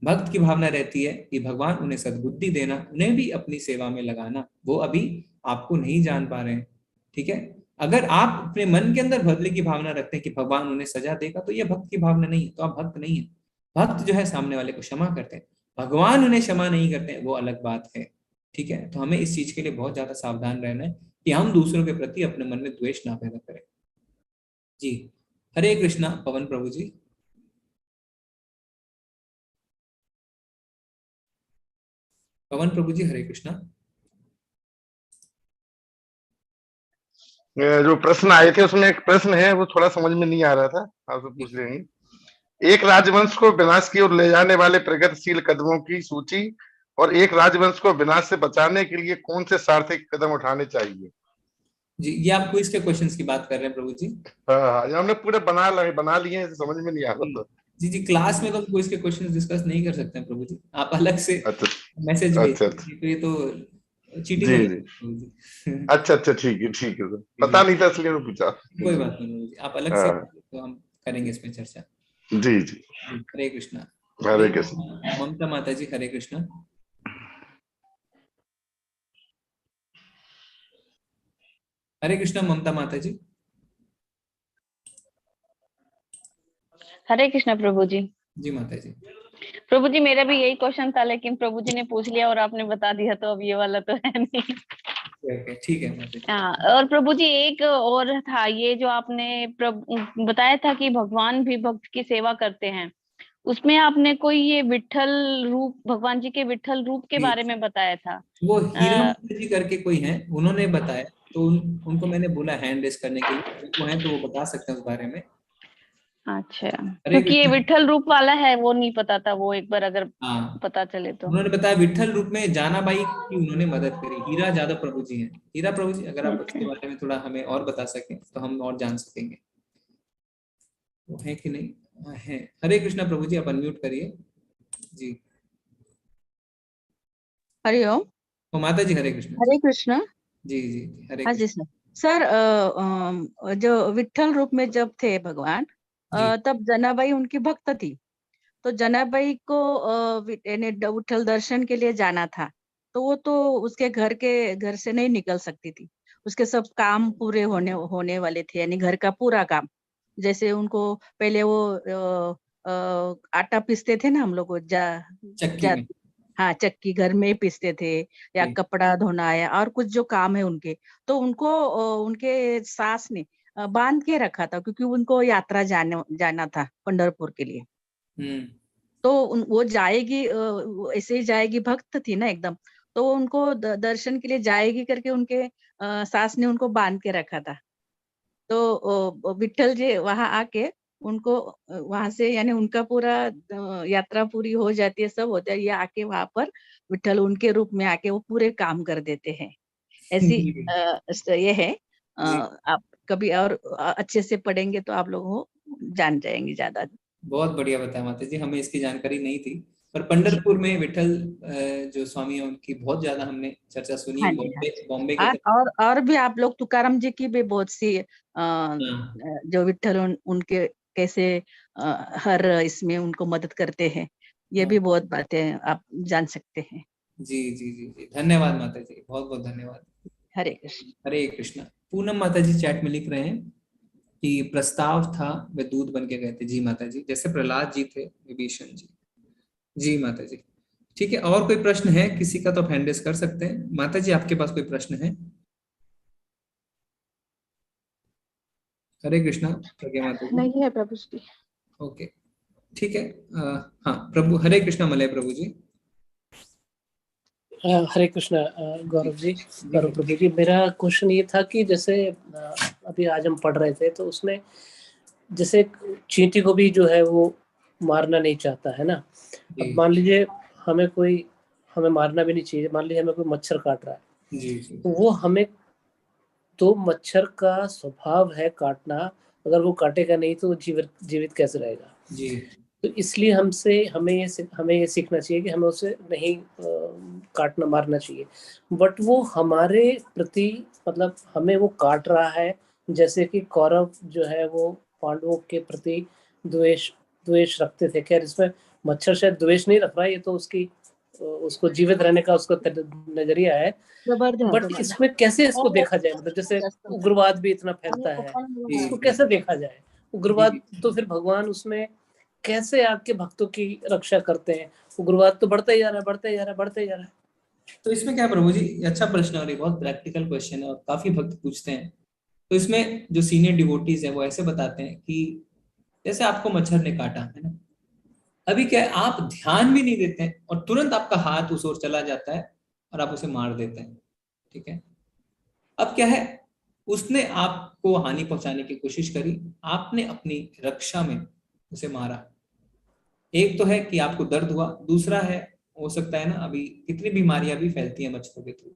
भक्त की भावना रहती है कि भगवान उन्हें सद्बुद्धि देना, उन्हें भी अपनी सेवा में लगाना। वो अभी आपको नहीं जान पा रहे हैं, ठीक है। अगर आप अपने मन के अंदर बदले की भावना रखते हैं कि भगवान उन्हें सजा देगा, तो ये भक्त की भावना नहीं है, तो आप भक्त नहीं है। भक्त जो है सामने वाले को क्षमा करते हैं, भगवान उन्हें क्षमा नहीं करते हैं, वो अलग बात है, ठीक है। तो हमें इस चीज के लिए बहुत ज्यादा सावधान रहना है कि हम दूसरों के प्रति अपने मन में द्वेष ना पैदा करें। जी हरे कृष्णा पवन प्रभु जी। पवन प्रभु जी हरे कृष्णा। जो प्रश्न आए थे उसमें एक प्रश्न है, वो थोड़ा समझ में नहीं आ रहा था, आपसे पूछ लेंगे। एक राजवंश को विनाश की ओर ले जाने वाले प्रगतिशील कदमों की सूची और एक राजवंश को विनाश से बचाने के लिए कौन से सार्थक कदम उठाने चाहिए? जी ये आप क्विज के क्वेश्चंस की बात कर रहे हैं प्रभु जी? हाँ, ये हमने पूरे बना लिए हैं, समझ में नहीं आ रहा था। जी जी क्लास में तो क्विज के क्वेश्चंस डिस्कस नहीं कर सकते हैं प्रभु जी, आप अलग से मैसेज भेजिए, तो ये तो चीटिंग हो जाएगी। अच्छा ठीक है सर, पता नहीं था इसलिए मैं पूछा। कोई बात नहीं प्रभु जी, आप अलग से तो हम करेंगे इस पे चर्चा। जी हरे कृष्णा। हरे कृष्णा। ममता माता जी हरे कृष्णा। हरे कृष्णा ममता माता जी। हरे कृष्णा प्रभु जी। जी माता जी। प्रभु जी मेरा भी यही क्वेश्चन था, लेकिन प्रभु जी ने पूछ लिया और आपने बता दिया, तो अब ये वाला तो है नहीं। ठीक है। हाँ, और प्रभु जी एक और था, ये जो आपने बताया था कि भगवान भी भक्त की सेवा करते हैं, उसमें आपने कोई ये विठल रूप, भगवान जी के विठल रूप के बारे में बताया था। वो हीरा जी करके कोई है, उन्होंने बताया, तो उनको मैंने बोला हैंड रेस करने के लिए, वो है तो वो बता सकते हैं उस बारे में। अच्छा, क्योंकि ये विठल रूप वाला है वो नहीं पता था, वो एक बार अगर पता चले तो। उन्होंने बताया विठल रूप में जानाबाई की उन्होंने मदद करी। हीरा जादव प्रभु जी हैं। हीरा प्रभु जी, अगर आप उसके बारे में थोड़ा हमें और बता सकें तो हम और जान सकेंगे, वो है कि नहीं है। हरे कृष्णा प्रभु जी, आप अनम्यूट करिए जी। हरिओम। तो माता जी हरे कृष्णा। हरे कृष्णा। जी जी हरे हाँ जी सर, जो विठल रूप में जब थे भगवान, तब जनाबाई उनकी भक्त थी, तो जनाबाई को विठल दर्शन के लिए जाना था, तो वो तो उसके घर से नहीं निकल सकती थी, उसके सब काम पूरे होने वाले थे, यानी घर का पूरा काम। जैसे उनको पहले वो आटा पीसते थे ना हम लोग, हाँ चक्की घर में पीसते थे, या कपड़ा धोना या और कुछ जो काम है उनके, तो उनको उनके सास ने बांध के रखा था, क्योंकि उनको यात्रा जाना था पंढरपुर के लिए। तो वो जाएगी, ऐसे ही जाएगी, भक्त थी ना एकदम, तो उनको दर्शन के लिए जाएगी करके उनके सास ने उनको बांध के रखा था। तो विठल जी वहां आके उनको वहां से, यानी उनका पूरा यात्रा पूरी हो जाती है, सब होता है, ये आके वहां पर विठल उनके रूप में आके वो पूरे काम कर देते हैं। ऐसी ये है। आप कभी और अच्छे से पढ़ेंगे तो आप लोग जान जाएंगे ज्यादा। बहुत बढ़िया बताया माता जी, हमें इसकी जानकारी नहीं थी, पर पंढरपुर में विठल जो स्वामी है उनकी बहुत ज्यादा हमने चर्चा सुनी है। बॉम्बे के और भी आप लोग तुकाराम जी की भी बहुत सी जो विठल उनके कैसे हर इसमें उनको मदद करते हैं, ये भी बहुत बातें आप जान सकते हैं। जी जी जी जी, धन्यवाद माता जी, बहुत बहुत धन्यवाद। हरे कृष्ण। हरे कृष्णा। पूनम माता जी चैट में लिख रहे हैं कि प्रस्ताव था वे दूध बन के गए थे। जी माता जी, जैसे प्रहलाद जी थे विभीषण जी। जी माता जी, ठीक है। और कोई प्रश्न है किसी का तो आप हैंड रेज कर सकते हैं। माता जी आपके पास कोई प्रश्न है? हरे कृष्णा। प्रज्ञा माता जी नहीं है प्रभु जी। ओके, ठीक है। हाँ प्रभु, हरे कृष्णा मलय प्रभु जी। हरे कृष्णा गौरव जी, गौरव प्रभु जी। मेरा क्वेश्चन ये था कि जैसे अभी आज हम पढ़ रहे थे, तो उसमें जैसे चींटी को भी जो है वो मारना नहीं चाहता है ना। अब मान लीजिए हमें मारना भी नहीं चाहिए, मान लीजिए हमें कोई मच्छर काट रहा है जी। तो वो हमें, तो मच्छर का स्वभाव है काटना, अगर वो काटेगा नहीं तो जीवित कैसे रहेगा जी। तो इसलिए हमें ये सीखना चाहिए कि हमें उसे नहीं काटना मारना चाहिए। बट वो हमारे प्रति, मतलब हमें वो काट रहा है, जैसे कि कौरव जो है वो पांडवों के प्रति द्वेष रखते थे। खैर इसमें मच्छर शायद द्वेष नहीं रख रहा है, ये तो उसको जीवित रहने का उसका नजरिया है। बट इसमें कैसे इसको देखा जाए, मतलब जैसे उग्रवाद भी इतना फैलता है, इसको कैसे देखा जाए? उग्रवाद तो फिर भगवान उसमें कैसे आपके भक्तों की रक्षा करते हैं? उग्रवाद तो बढ़ता ही जा रहा है। तो इसमें क्या प्रभु जी, अच्छा प्रश्न और ये बहुत प्रैक्टिकल क्वेश्चन है और काफी भक्त पूछते हैं। तो इसमें जो सीनियर डिवोटीज है वो ऐसे बताते हैं कि जैसे आपको मच्छर ने काटा है ना, अभी क्या है, आप ध्यान भी नहीं देते हैं और तुरंत आपका हाथ उस ओर चला जाता है और आप उसे मार देते हैं। ठीक है, अब क्या है, उसने आपको हानि पहुंचाने की कोशिश करी, आपने अपनी रक्षा में उसे मारा। एक तो है कि आपको दर्द हुआ, दूसरा है हो सकता है ना, अभी कितनी बीमारियां भी फैलती हैं मच्छरों के थ्रू।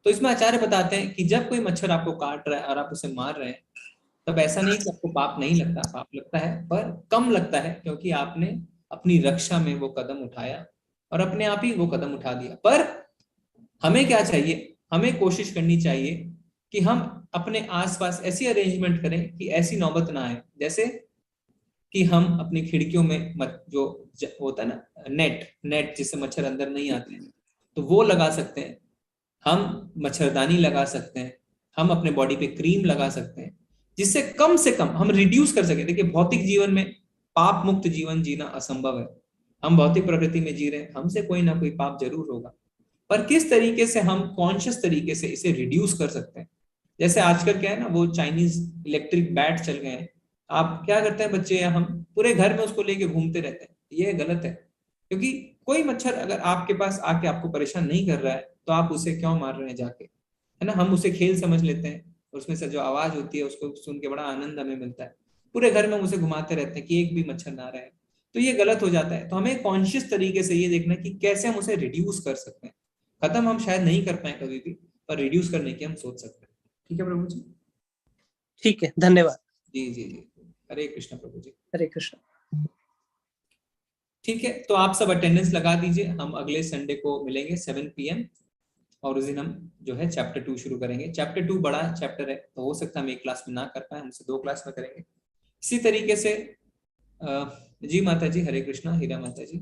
तो इसमें आचार्य बताते हैं कि जब कोई मच्छर आपको काट रहा है और आप उसे मार रहे हैं, तब ऐसा नहीं कि आपको पाप नहीं लगता, पाप लगता है, पर कम लगता है, क्योंकि आपने अपनी रक्षा में वो कदम उठाया और अपने आप ही वो कदम उठा दिया। पर हमें क्या चाहिए, हमें कोशिश करनी चाहिए कि हम अपने आसपास ऐसी अरेंजमेंट करें कि ऐसी नौबत ना आए। जैसे कि हम अपनी खिड़कियों में जो होता है ना नेट जिससे मच्छर अंदर नहीं आते हैं, तो वो लगा सकते हैं। हम मच्छरदानी लगा सकते हैं, हम अपने बॉडी पे क्रीम लगा सकते हैं, जिससे कम से कम हम रिड्यूस कर सके। देखिए भौतिक जीवन में पाप मुक्त जीवन जीना असंभव है, हम भौतिक प्रकृति में जी रहे हैं, हमसे कोई ना कोई पाप जरूर होगा, पर किस तरीके से हम कॉन्शियस तरीके से इसे रिड्यूस कर सकते हैं। जैसे आजकल क्या है ना, वो चाइनीज इलेक्ट्रिक बैट चल गए हैं, आप क्या करते हैं बच्चे या हम पूरे घर में उसको लेके घूमते रहते हैं, ये गलत है। क्योंकि कोई मच्छर अगर आपके पास आके आपको परेशान नहीं कर रहा है तो आप उसे क्यों मार रहे हैं जाके, है ना। हम उसे खेल समझ लेते हैं, उसमें से जो आवाज होती है उसको सुन के बड़ा आनंद हमें मिलता है, पूरे घर में उसे घुमाते रहते हैं कि एक भी मच्छर ना रहे, तो ये गलत हो जाता है। तो हमें कॉन्शियस तरीके से ये देखना कि कैसे हम उसे रिड्यूस कर सकते हैं। खत्म हम शायद नहीं कर पाए कभी भी, पर रिड्यूस करने की हम सोच सकते हैं। ठीक है प्रभु जी? ठीक है, धन्यवाद। जी जी जी, हरे कृष्ण प्रभु जी। हरे कृष्ण। ठीक है, तो आप सब अटेंडेंस लगा दीजिए, हम अगले संडे को मिलेंगे 7 PM, और उस दिन हम जो है चैप्टर 2 शुरू करेंगे। चैप्टर 2 बड़ा चैप्टर है, तो हो सकता है हम एक क्लास में ना कर पाए, हम उसे 2 क्लास में करेंगे। इसी तरीके से जी माता जी, हरे कृष्णा। हीरा माता जी,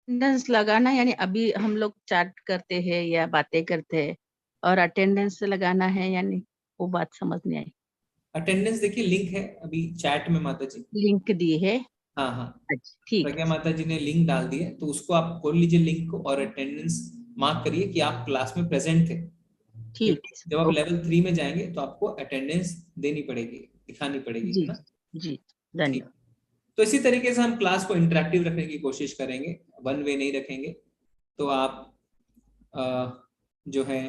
अटेंडेंस लगाना यानी अभी हम लोग चैट करते हैं या बातें करते हैं और अटेंडेंस लगाना है, यानी वो बात समझ नहीं आई। अटेंडेंस देखिए लिंक है अभी चैट में माता जी, लिंक दी है। हाँ हाँ, ठीक प्रज्ञा माता जी ने लिंक डाल दी है, तो उसको आप खोल लीजिए लिंक को और अटेंडेंस मार्क करिए कि आप क्लास में प्रेजेंट थे। ठीक है, जब आप लेवल 3 में जाएंगे तो आपको अटेंडेंस देनी पड़ेगी, दिखानी पड़ेगी, जी है ना। जी, धन्यवाद। तो इसी तरीके से हम क्लास को इंटरेक्टिव रखने की कोशिश करेंगे, वन वे नहीं रखेंगे। तो आप जो है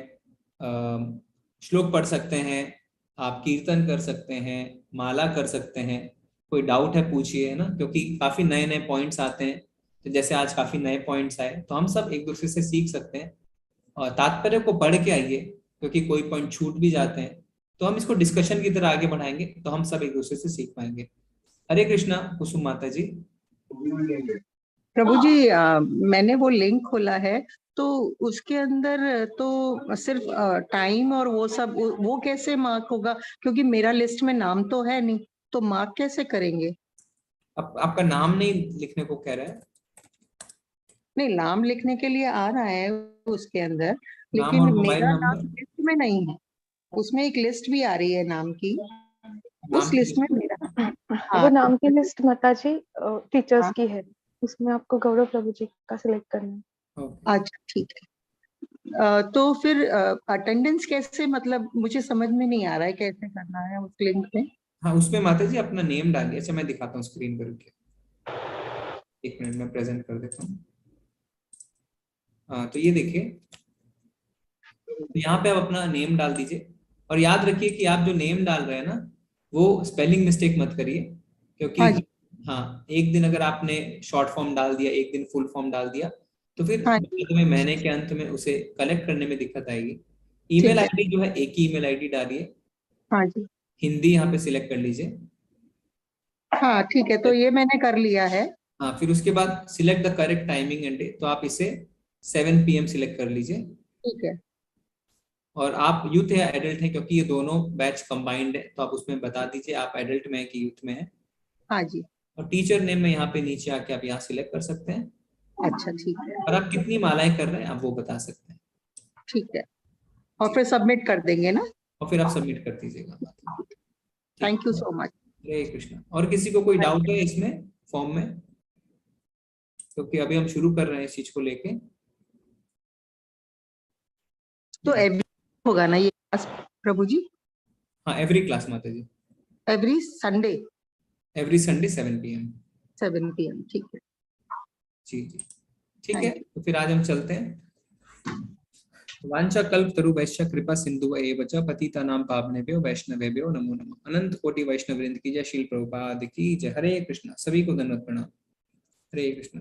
श्लोक पढ़ सकते हैं, आप कीर्तन कर सकते हैं, माला कर सकते हैं, कोई डाउट है पूछिए, है ना, क्योंकि काफी नए नए पॉइंट्स आते हैं। तो जैसे आज काफी नए पॉइंट्स आए, तो हम सब एक दूसरे से सीख सकते हैं। और तात्पर्य को पढ़ के आइए, क्योंकि कोई पॉइंट छूट भी जाते हैं, तो हम इसको डिस्कशन की तरह आगे बढ़ाएंगे, तो हम सब एक दूसरे से सीख पाएंगे। हरे कृष्णा कुसुम माता जी। प्रभु जी, मैंने वो लिंक खोला है, तो उसके अंदर तो सिर्फ टाइम और वो सब, वो कैसे मार्क होगा? क्योंकि मेरा लिस्ट में नाम तो है नहीं, तो मार्क कैसे करेंगे? आपका नाम नहीं लिखने को कह रहा है? नहीं, नाम लिखने के लिए आ रहा है उसके अंदर, नाम लेकिन और मोबाइल मेरा नंबर? नाम लिस्ट में नहीं है। उसमें एक लिस्ट भी आ रही है नाम की, उस नाम की लिस्ट में मेरा, हाँ, वो नाम की लिस्ट माता जी टीचर्स हाँ। की है, उसमें आपको गौरव प्रभु जी का सिलेक्ट करना है। अच्छा ठीक है। तो फिर अटेंडेंस कैसे, मतलब मुझे समझ में नहीं आ रहा है कैसे करना है उस लिंक में। हाँ, उसमें माता जी अपना नेम डालिए। अच्छा, मैं दिखाता हूँ स्क्रीन पर, रुकिए एक मिनट में प्रेजेंट कर देता हूँ। हाँ, तो ये देखिए, तो यहाँ पे आप अपना नेम डाल दीजिए, और याद रखिए कि आप जो नेम डाल रहे हैं ना, वो स्पेलिंग मिस्टेक मत करिए, क्योंकि हाँ, एक दिन अगर आपने शॉर्ट फॉर्म डाल दिया, एक दिन फुल फॉर्म डाल दिया, तो फिर बाद में महीने के अंत में उसे कलेक्ट करने में दिक्कत आएगी। ईमेल आईडी जो है, एक ही ईमेल आईडी डालिए। हाँ जी, हिंदी यहाँ पे सिलेक्ट कर लीजिए। हाँ ठीक है, तो ये मैंने कर लिया है। हाँ, फिर उसके बाद select the correct timing and day, तो आप इसे 7 PM सिलेक्ट कर लीजिए। ठीक है। और आप यूथ या एडल्ट हैं, क्योंकि ये दोनों बैच कंबाइंड है, तो आप उसमें बता दीजिए आप एडल्ट में है कि यूथ में है। हाँ जी। और टीचर नेम में यहाँ पे नीचे आके आप यहाँ सिलेक्ट कर सकते हैं। अच्छा ठीक है। और आप कितनी मालाएं कर रहे हैं आप वो बता सकते हैं। ठीक है, और फिर सबमिट कर देंगे ना? और फिर आप सबमिट कर दीजिएगा। Thank you so much. Hare Krishna. और किसी को कोई डाउट है इसमें फॉर्म में? क्योंकि अभी हम शुरू कर रहे हैं इस चीज को लेके। तो एवरी होगा ना ये क्लास प्रभु जी? हाँ, एवरी क्लास माता जी, एवरी संडे 7 PM। 7 PM, ठीक है जी जी, ठीक है। तो फिर आज हम चलते हैं। वांछा कल्प तरुभ्यश्च कृपा सिंधु एव च पतितानां पावनेभ्यो वैष्णवेभ्यो नमो नमः। अनंत कोटि वैष्णव वृंद की जय। श्रील प्रभुपाद की जय। हरे कृष्णा। सभी को धन्यवाद, प्रणाम। हरे कृष्ण।